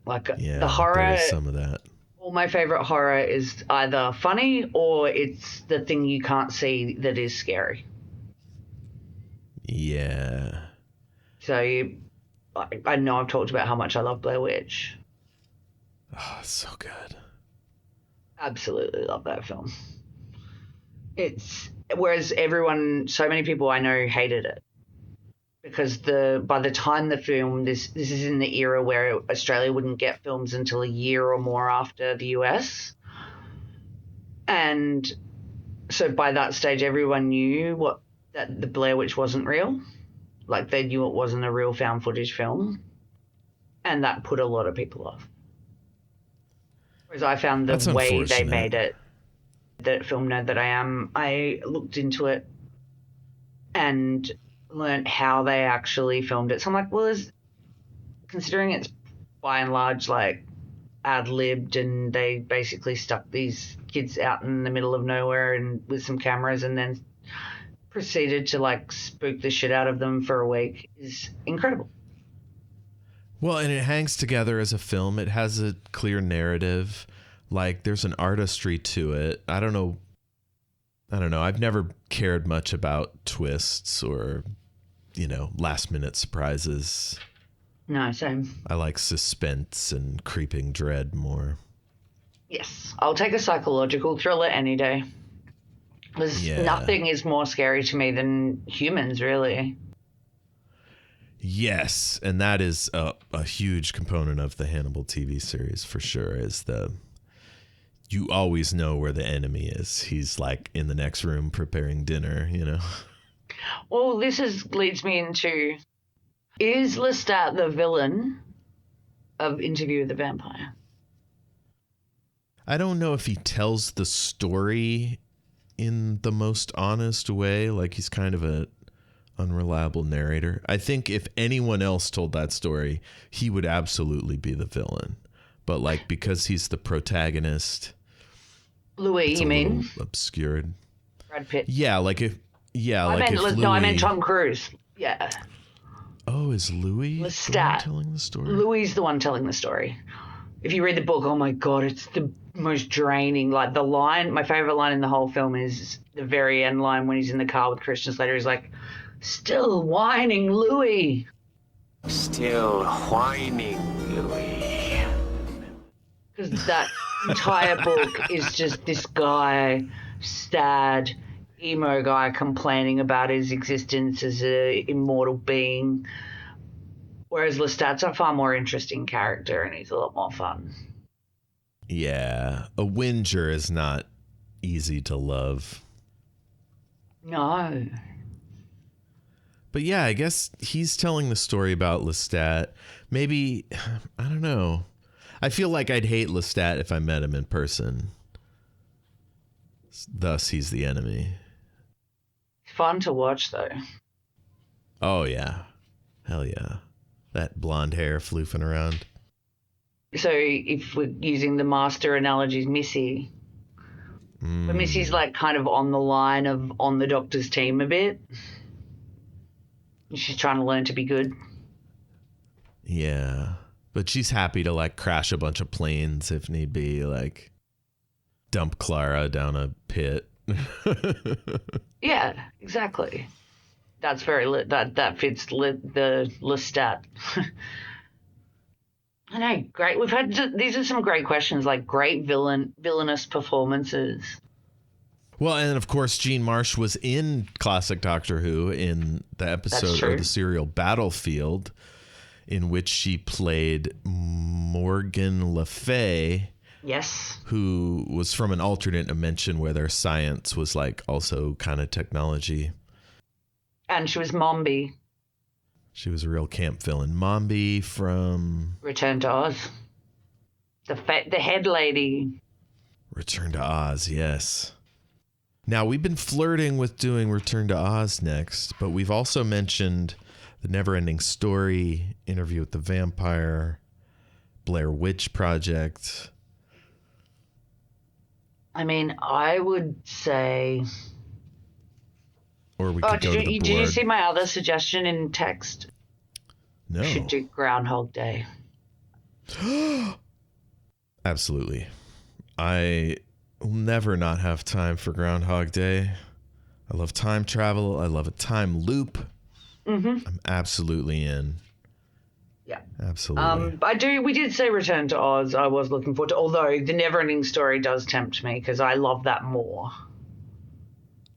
Speaker 1: Like,
Speaker 2: yeah,
Speaker 1: the horror,
Speaker 2: there is some of that.
Speaker 1: All my favorite horror is either funny or it's the thing you can't see that is scary.
Speaker 2: Yeah.
Speaker 1: So I know I've talked about how much I love Blair Witch.
Speaker 2: Oh, it's so good.
Speaker 1: Absolutely love that film. Whereas so many people I know hated it. Because by the time the film, this is in the era where Australia wouldn't get films until a year or more after the US. And so by that stage, everyone knew that the Blair Witch wasn't real. Like, they knew it wasn't a real found footage film. And that put a lot of people off. Whereas I found the way they made it, the film nerd that I am, I looked into it and learned how they actually filmed it. So I'm like, well, considering it's by and large, like, ad-libbed and they basically stuck these kids out in the middle of nowhere and with some cameras and then proceeded to, like, spook the shit out of them for a week is incredible.
Speaker 2: Well, and it hangs together as a film. It has a clear narrative. Like, there's an artistry to it. I don't know. I've never cared much about twists or, last minute surprises.
Speaker 1: No, same.
Speaker 2: I like suspense and creeping dread more.
Speaker 1: Yes. I'll take a psychological thriller any day. Because nothing is more scary to me than humans, really.
Speaker 2: Yes, and that is a huge component of the Hannibal TV series for sure, is you always know where the enemy is. He's, like, in the next room preparing dinner, Well,
Speaker 1: this leads me into, is Lestat the villain of Interview with the Vampire?
Speaker 2: I don't know if he tells the story in the most honest way. Like, he's kind of a unreliable narrator. I think if anyone else told that story, he would absolutely be the villain. But, like, because he's the protagonist,
Speaker 1: Louis, you mean?
Speaker 2: Obscured.
Speaker 1: Brad Pitt.
Speaker 2: Yeah, like if Louis...
Speaker 1: I meant Tom Cruise. Yeah.
Speaker 2: Oh, is Louis
Speaker 1: Lestat
Speaker 2: telling the story?
Speaker 1: Louis the one telling the story. If you read the book, oh my God, it's the most draining. Like, my favorite line in the whole film is the very end line when he's in the car with Christian Slater. He's like, still whining, Louis.
Speaker 16: Still whining, Louis.
Speaker 1: Because that entire book is just this guy, sad, emo guy, complaining about his existence as an immortal being. Whereas Lestat's a far more interesting character and he's a lot more fun.
Speaker 17: Yeah, a whinger is not easy to love.
Speaker 1: No.
Speaker 17: But yeah, I guess he's telling the story about Lestat. Maybe, I don't know. I feel like I'd hate Lestat if I met him in person. Thus, he's the enemy.
Speaker 1: Fun to watch, though.
Speaker 17: Oh, yeah. Hell yeah. That blonde hair floofing around.
Speaker 1: So if we're using the master analogies, Missy. But Missy's like kind of on the line of on the Doctor's team a bit. She's trying to learn to be good.
Speaker 17: Yeah. But she's happy to like crash a bunch of planes if need be, like dump Clara down a pit.
Speaker 1: Yeah, exactly. That's very that fits the Lestat. I know, great. We've had these are some great questions, like great villainous performances.
Speaker 17: Well, and of course, Jean Marsh was in classic Doctor Who in the episode of the serial Battlefield, in which she played Morgan Le Fay.
Speaker 1: Yes.
Speaker 17: Who was from an alternate dimension where their science was like also kind of technology.
Speaker 1: And she was Mombi.
Speaker 17: She was a real camp villain. Mombi from
Speaker 1: Return to Oz. The head lady.
Speaker 17: Return to Oz, yes. Now, we've been flirting with doing Return to Oz next, but we've also mentioned The Neverending Story, Interview with the Vampire, Blair Witch Project.
Speaker 1: I mean, I would say...
Speaker 17: Or we could go to the board.
Speaker 1: Did you see my other suggestion in text?
Speaker 17: No.
Speaker 1: We should do Groundhog Day.
Speaker 17: Absolutely. I will never not have time for Groundhog Day. I love time travel. I love a time loop.
Speaker 1: Mm-hmm.
Speaker 17: I'm absolutely in.
Speaker 1: Yeah.
Speaker 17: Absolutely.
Speaker 1: We did say Return to Oz. I was looking forward to, although The Neverending Story does tempt me because I love that more.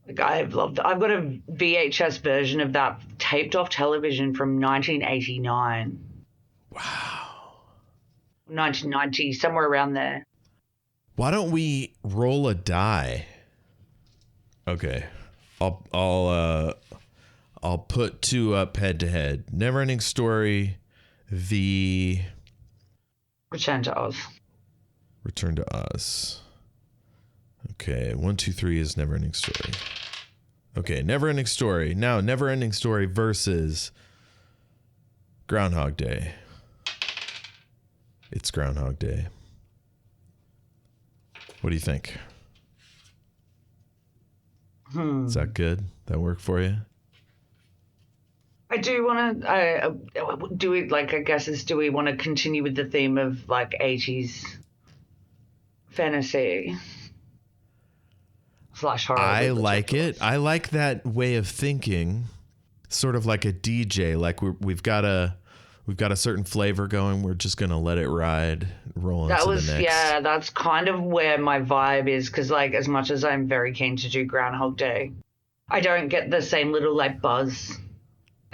Speaker 1: Like I've got a VHS version of that taped off television from 1989.
Speaker 17: Wow.
Speaker 1: 1990, somewhere around there.
Speaker 17: Why don't we roll a die? Okay. I'll put two up head to head. Neverending Story v
Speaker 1: Return to Oz.
Speaker 17: Return to Oz. Okay, 1, 2, 3 is Neverending Story. Okay, Neverending Story. Now, Neverending Story versus Groundhog Day. It's Groundhog Day. What do you think? Is that good? That work for you?
Speaker 1: I do want to do it. Like, I guess is do we want to continue with the theme of like 80s fantasy / horror?
Speaker 17: I like it. I like that way of thinking. Sort of like a DJ. Like we've got a certain flavor going. We're just gonna let it ride, roll into the next.
Speaker 1: Yeah, that's kind of where my vibe is. Because like, as much as I'm very keen to do Groundhog Day, I don't get the same little like buzz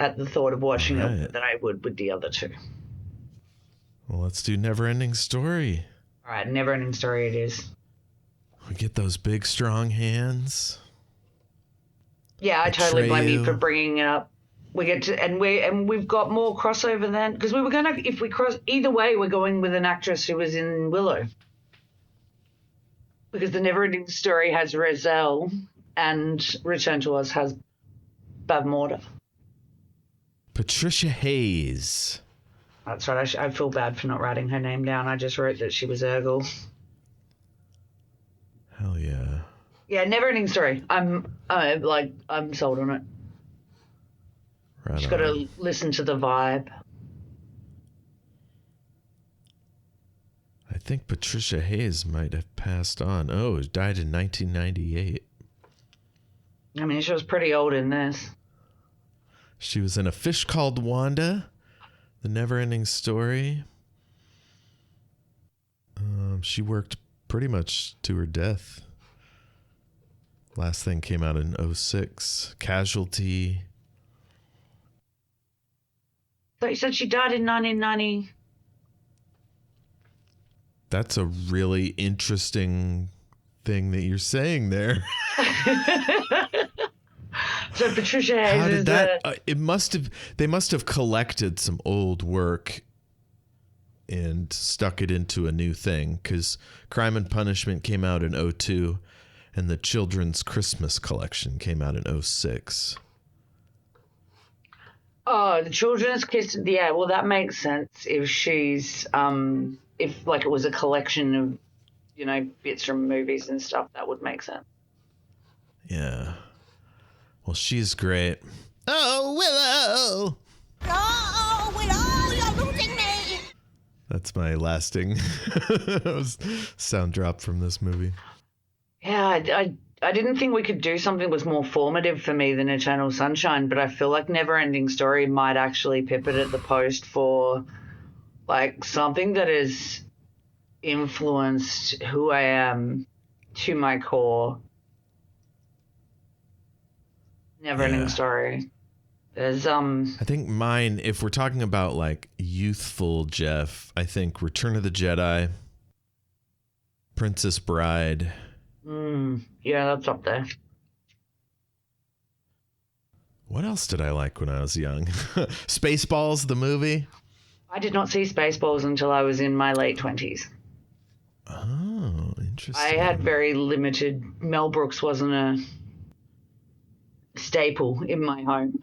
Speaker 1: at the thought of watching it that I would with the other two.
Speaker 17: Well, let's do Neverending Story.
Speaker 1: All right, Neverending Story it is.
Speaker 17: We get those big, strong hands.
Speaker 1: Yeah, I totally blame you for bringing it up. We get to, and we've got more crossover then, because we were gonna, if we cross either way, we're going with an actress who was in Willow, because the Neverending Story has Rezelle and Return to Oz has Bavmorda.
Speaker 17: Patricia Hayes.
Speaker 1: That's right. I feel bad for not writing her name down. I just wrote that she was Urgle.
Speaker 17: Hell yeah.
Speaker 1: Yeah, Neverending Story. I'm sold on it.
Speaker 17: Right.
Speaker 1: Just got to listen to the vibe.
Speaker 17: I think Patricia Hayes might have passed on. Oh, died in 1998.
Speaker 1: I mean, she was pretty old in this.
Speaker 17: She was in A Fish Called Wanda, The Neverending Story. She worked pretty much to her death. Last thing came out in 2006. Casualty.
Speaker 1: So you said she died in 1990.
Speaker 17: That's a really interesting thing that you're saying there.
Speaker 1: So Patricia Hayes
Speaker 17: How did
Speaker 1: is
Speaker 17: that? They must have collected some old work and stuck it into a new thing, because Crime and Punishment came out in 2002 and the Children's Christmas Collection came out in 2006.
Speaker 1: Oh, the Children's Kiss. Yeah, well, that makes sense if she's if like it was a collection of, you know, bits from movies and stuff. That would make sense.
Speaker 17: Yeah. Well, she's great. Oh, Willow!
Speaker 6: Oh, Willow, you're losing me!
Speaker 17: That's my lasting sound drop from this movie.
Speaker 1: Yeah, I didn't think we could do something that was more formative for me than Eternal Sunshine, but I feel like Neverending Story might actually pip it at the post for like something that has influenced who I am to my core. Neverending Story. There's
Speaker 17: I think mine, if we're talking about like youthful Jeff, I think Return of the Jedi, Princess Bride.
Speaker 1: Yeah, that's up there.
Speaker 17: What else did I like when I was young? Spaceballs, the movie.
Speaker 1: I did not see Spaceballs until I was in my late 20s.
Speaker 17: Oh, interesting.
Speaker 1: I had very limited. Mel Brooks wasn't a staple in my home.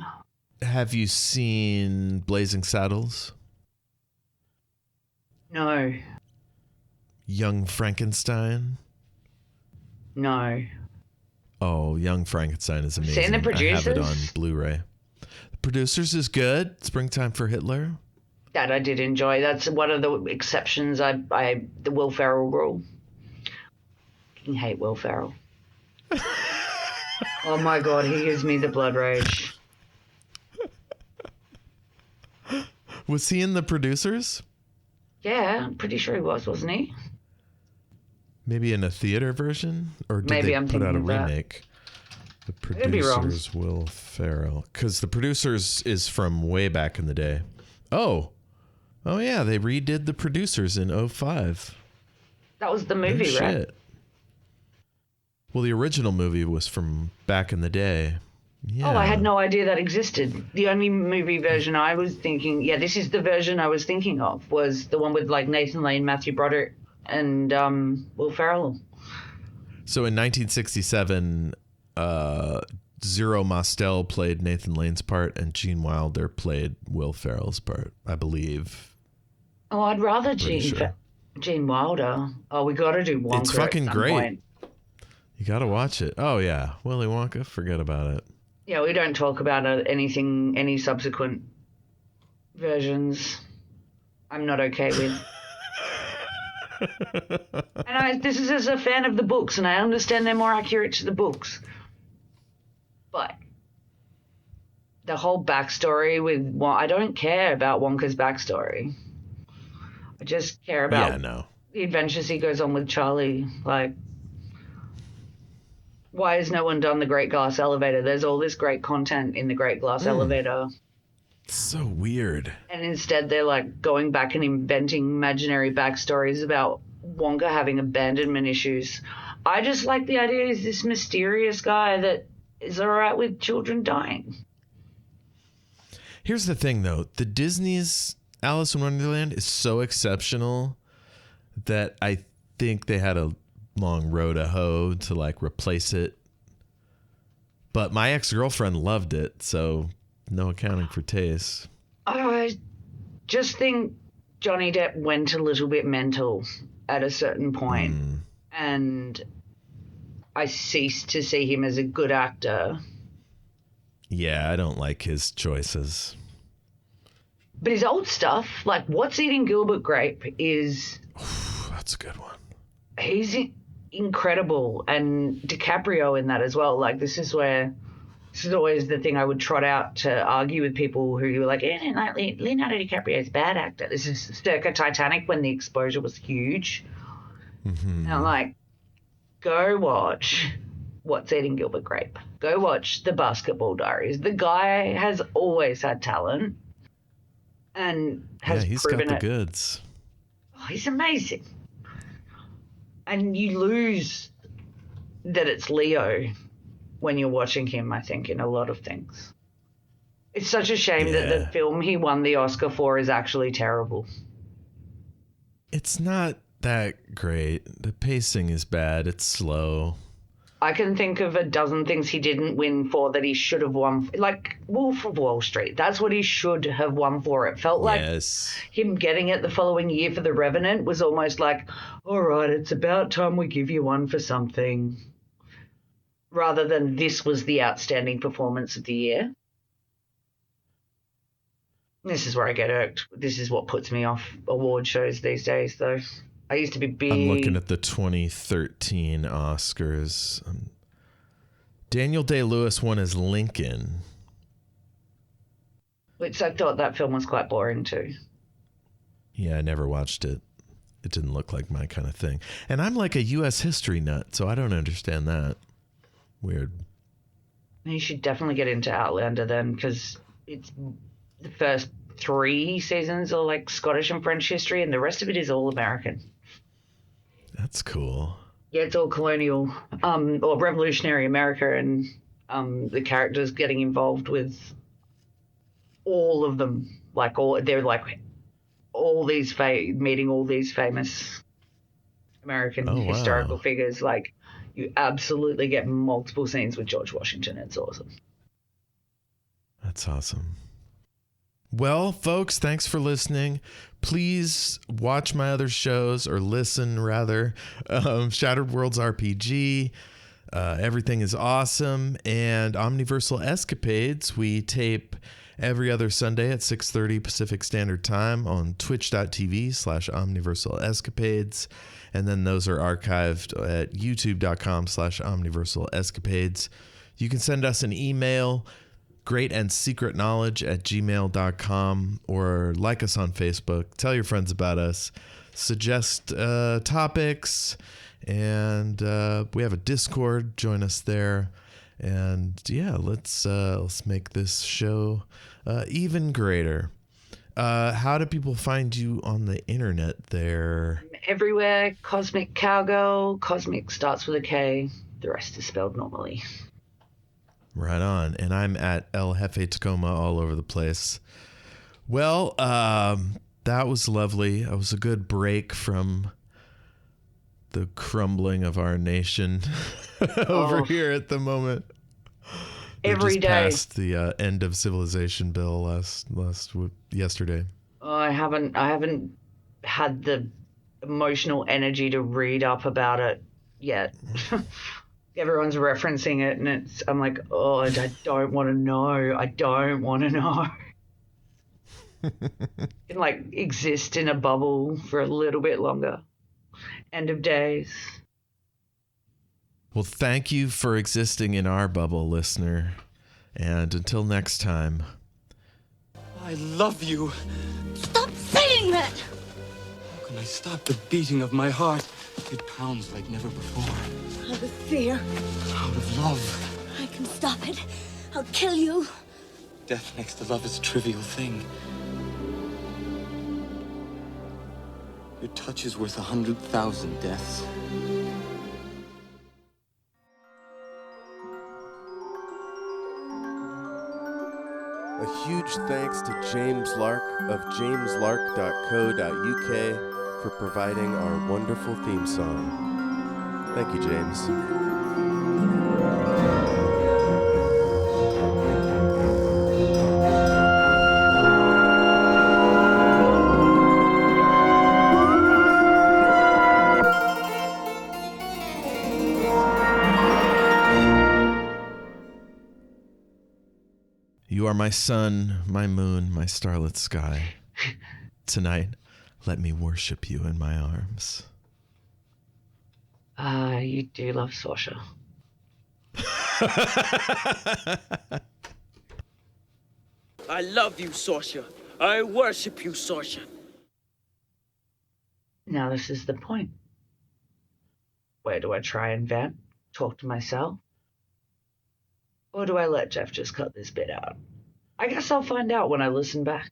Speaker 17: Have you seen Blazing Saddles?
Speaker 1: No.
Speaker 17: Young Frankenstein?
Speaker 1: No.
Speaker 17: Oh, Young Frankenstein is amazing.
Speaker 1: Seen The Producers?
Speaker 17: I have it on Blu-ray. The Producers is good. Springtime for Hitler.
Speaker 1: That I did enjoy. That's one of the exceptions. The Will Ferrell rule. I hate Will Ferrell. Oh my God, he gives me the blood rage.
Speaker 17: Was he in The Producers?
Speaker 1: Yeah, I'm pretty sure he was, wasn't he?
Speaker 17: Maybe in a theater version? Or did
Speaker 1: Maybe
Speaker 17: they
Speaker 1: I'm
Speaker 17: put out a
Speaker 1: thinking of that.
Speaker 17: remake? The
Speaker 1: could be wrong.
Speaker 17: Producers, Will Ferrell. Because The Producers is from way back in the day. Oh yeah, they redid The Producers in 2005.
Speaker 1: That was the
Speaker 17: No
Speaker 1: movie, right?
Speaker 17: shit. Well, the original movie was from back in the day. Yeah.
Speaker 1: Oh, I had no idea that existed. The only movie version I was thinking, this is the version I was thinking of, was the one with like Nathan Lane, Matthew Broderick, and Will Ferrell.
Speaker 17: So in 1967, Zero Mostel played Nathan Lane's part, and Gene Wilder played Will Ferrell's part, I believe.
Speaker 1: Oh, I'd rather
Speaker 17: Pretty sure.
Speaker 1: Gene Wilder. Oh, we got to do Wonka.
Speaker 17: It's fucking
Speaker 1: at some
Speaker 17: great.
Speaker 1: point.
Speaker 17: You got to watch it. Oh, yeah. Willy Wonka, forget about it.
Speaker 1: Yeah, we don't talk about any subsequent versions. I'm not okay with. And this is as a fan of the books, and I understand they're more accurate to the books. But the whole backstory with I don't care about Wonka's backstory. I just care about the adventures he goes on with Charlie. Like, why has no one done the Great Glass Elevator? There's all this great content in the Great Glass Elevator.
Speaker 17: It's so weird.
Speaker 1: And instead they're like going back and inventing imaginary backstories about Wonka having abandonment issues. I just like the idea he's this mysterious guy that is all right with children dying.
Speaker 17: Here's the thing, though. The Disney's Alice in Wonderland is so exceptional that I think they had a long road to hoe to like replace it. But my ex-girlfriend loved it, so no accounting for taste.
Speaker 1: I just think Johnny Depp went a little bit mental at a certain point, and I ceased to see him as a good actor.
Speaker 17: Yeah, I don't like his choices.
Speaker 1: But his old stuff, like What's Eating Gilbert Grape, is...
Speaker 17: That's a good one.
Speaker 1: He's incredible, and DiCaprio in that as well. Like, this is always the thing I would trot out to argue with people who were like, Leonardo DiCaprio is a bad actor. This is circa Titanic when the exposure was huge.
Speaker 17: Mm-hmm.
Speaker 1: And I'm like, go watch What's Eating Gilbert Grape. Go watch The Basketball Diaries. The guy has always had talent and has
Speaker 17: he's
Speaker 1: proven
Speaker 17: got
Speaker 1: it.
Speaker 17: the goods.
Speaker 1: Oh, he's amazing. And you lose that it's Leo when you're watching him, I think, in a lot of things. It's such a shame that the film he won the Oscar for is actually terrible.
Speaker 17: It's not that great. The pacing is bad. It's slow.
Speaker 1: I can think of a dozen things he didn't win for that he should have won. Like Wolf of Wall Street. That's what he should have won for. It felt like him getting it the following year for The Revenant was almost like, all right, it's about time we give you one for something. Rather than this was the outstanding performance of the year. This is where I get irked. This is what puts me off award shows these days, though. I used to be big.
Speaker 17: I'm looking at the 2013 Oscars. Daniel Day-Lewis won as Lincoln.
Speaker 1: Which I thought that film was quite boring, too.
Speaker 17: Yeah, I never watched it. It didn't look like my kind of thing. And I'm like a U.S. history nut, so I don't understand that. Weird.
Speaker 1: You should definitely get into Outlander then, because it's the first 3 seasons are like Scottish and French history, and the rest of it is all American.
Speaker 17: That's cool.
Speaker 1: Yeah, it's all colonial or revolutionary America, and the characters getting involved with all of them. They're like all these meeting all these famous American historical figures. Like, you absolutely get multiple scenes with George Washington. It's awesome.
Speaker 17: That's awesome. Well, folks, thanks for listening. Please watch my other shows, or listen rather. Shattered Worlds RPG. Everything is awesome. And Omniversal Escapades, we tape every other Sunday at 6:30 Pacific Standard Time on twitch.tv/Omniversal Escapades. And then those are archived at youtube.com/Omniversal Escapades. You can send us an email, greatandsecretknowledge@gmail.com, or like us on Facebook. Tell your friends about us. Suggest topics. And we have a Discord. Join us there. And yeah, let's make this show even greater. How do people find you on the internet there?
Speaker 1: Everywhere. Cosmic Cowgirl. Cosmic starts with a K. The rest is spelled normally.
Speaker 17: Right on. And I'm at El Jefe Tacoma all over the place. Well, that was lovely. It was a good break from the crumbling of our nation over here at the moment.
Speaker 1: Every day.
Speaker 17: Passed the end of civilization bill yesterday.
Speaker 1: I haven't had the emotional energy to read up about it yet. Everyone's referencing it, and I'm like, oh, I don't want to know. I don't want to know. And like exist in a bubble for a little bit longer. End of days.
Speaker 17: Well, thank you for existing in our bubble, listener. And until next time.
Speaker 5: I love you.
Speaker 6: Stop saying that!
Speaker 5: How can I stop the beating of my heart? It pounds like never before.
Speaker 6: Out of fear.
Speaker 5: Out of love.
Speaker 6: I can stop it. I'll kill you.
Speaker 5: Death next to love is a trivial thing. Your touch is worth 100,000 deaths.
Speaker 18: A huge thanks to James Lark of jameslark.co.uk for providing our wonderful theme song. Thank you, James.
Speaker 17: You are my sun, my moon, my starlit sky. Tonight, let me worship you in my arms.
Speaker 1: You do love Sasha.
Speaker 7: I love you, Sasha. I worship you, Sasha.
Speaker 1: Now this is the point. Where do I try and vent? Talk to myself? Or do I let Jeff just cut this bit out? I guess I'll find out when I listen back.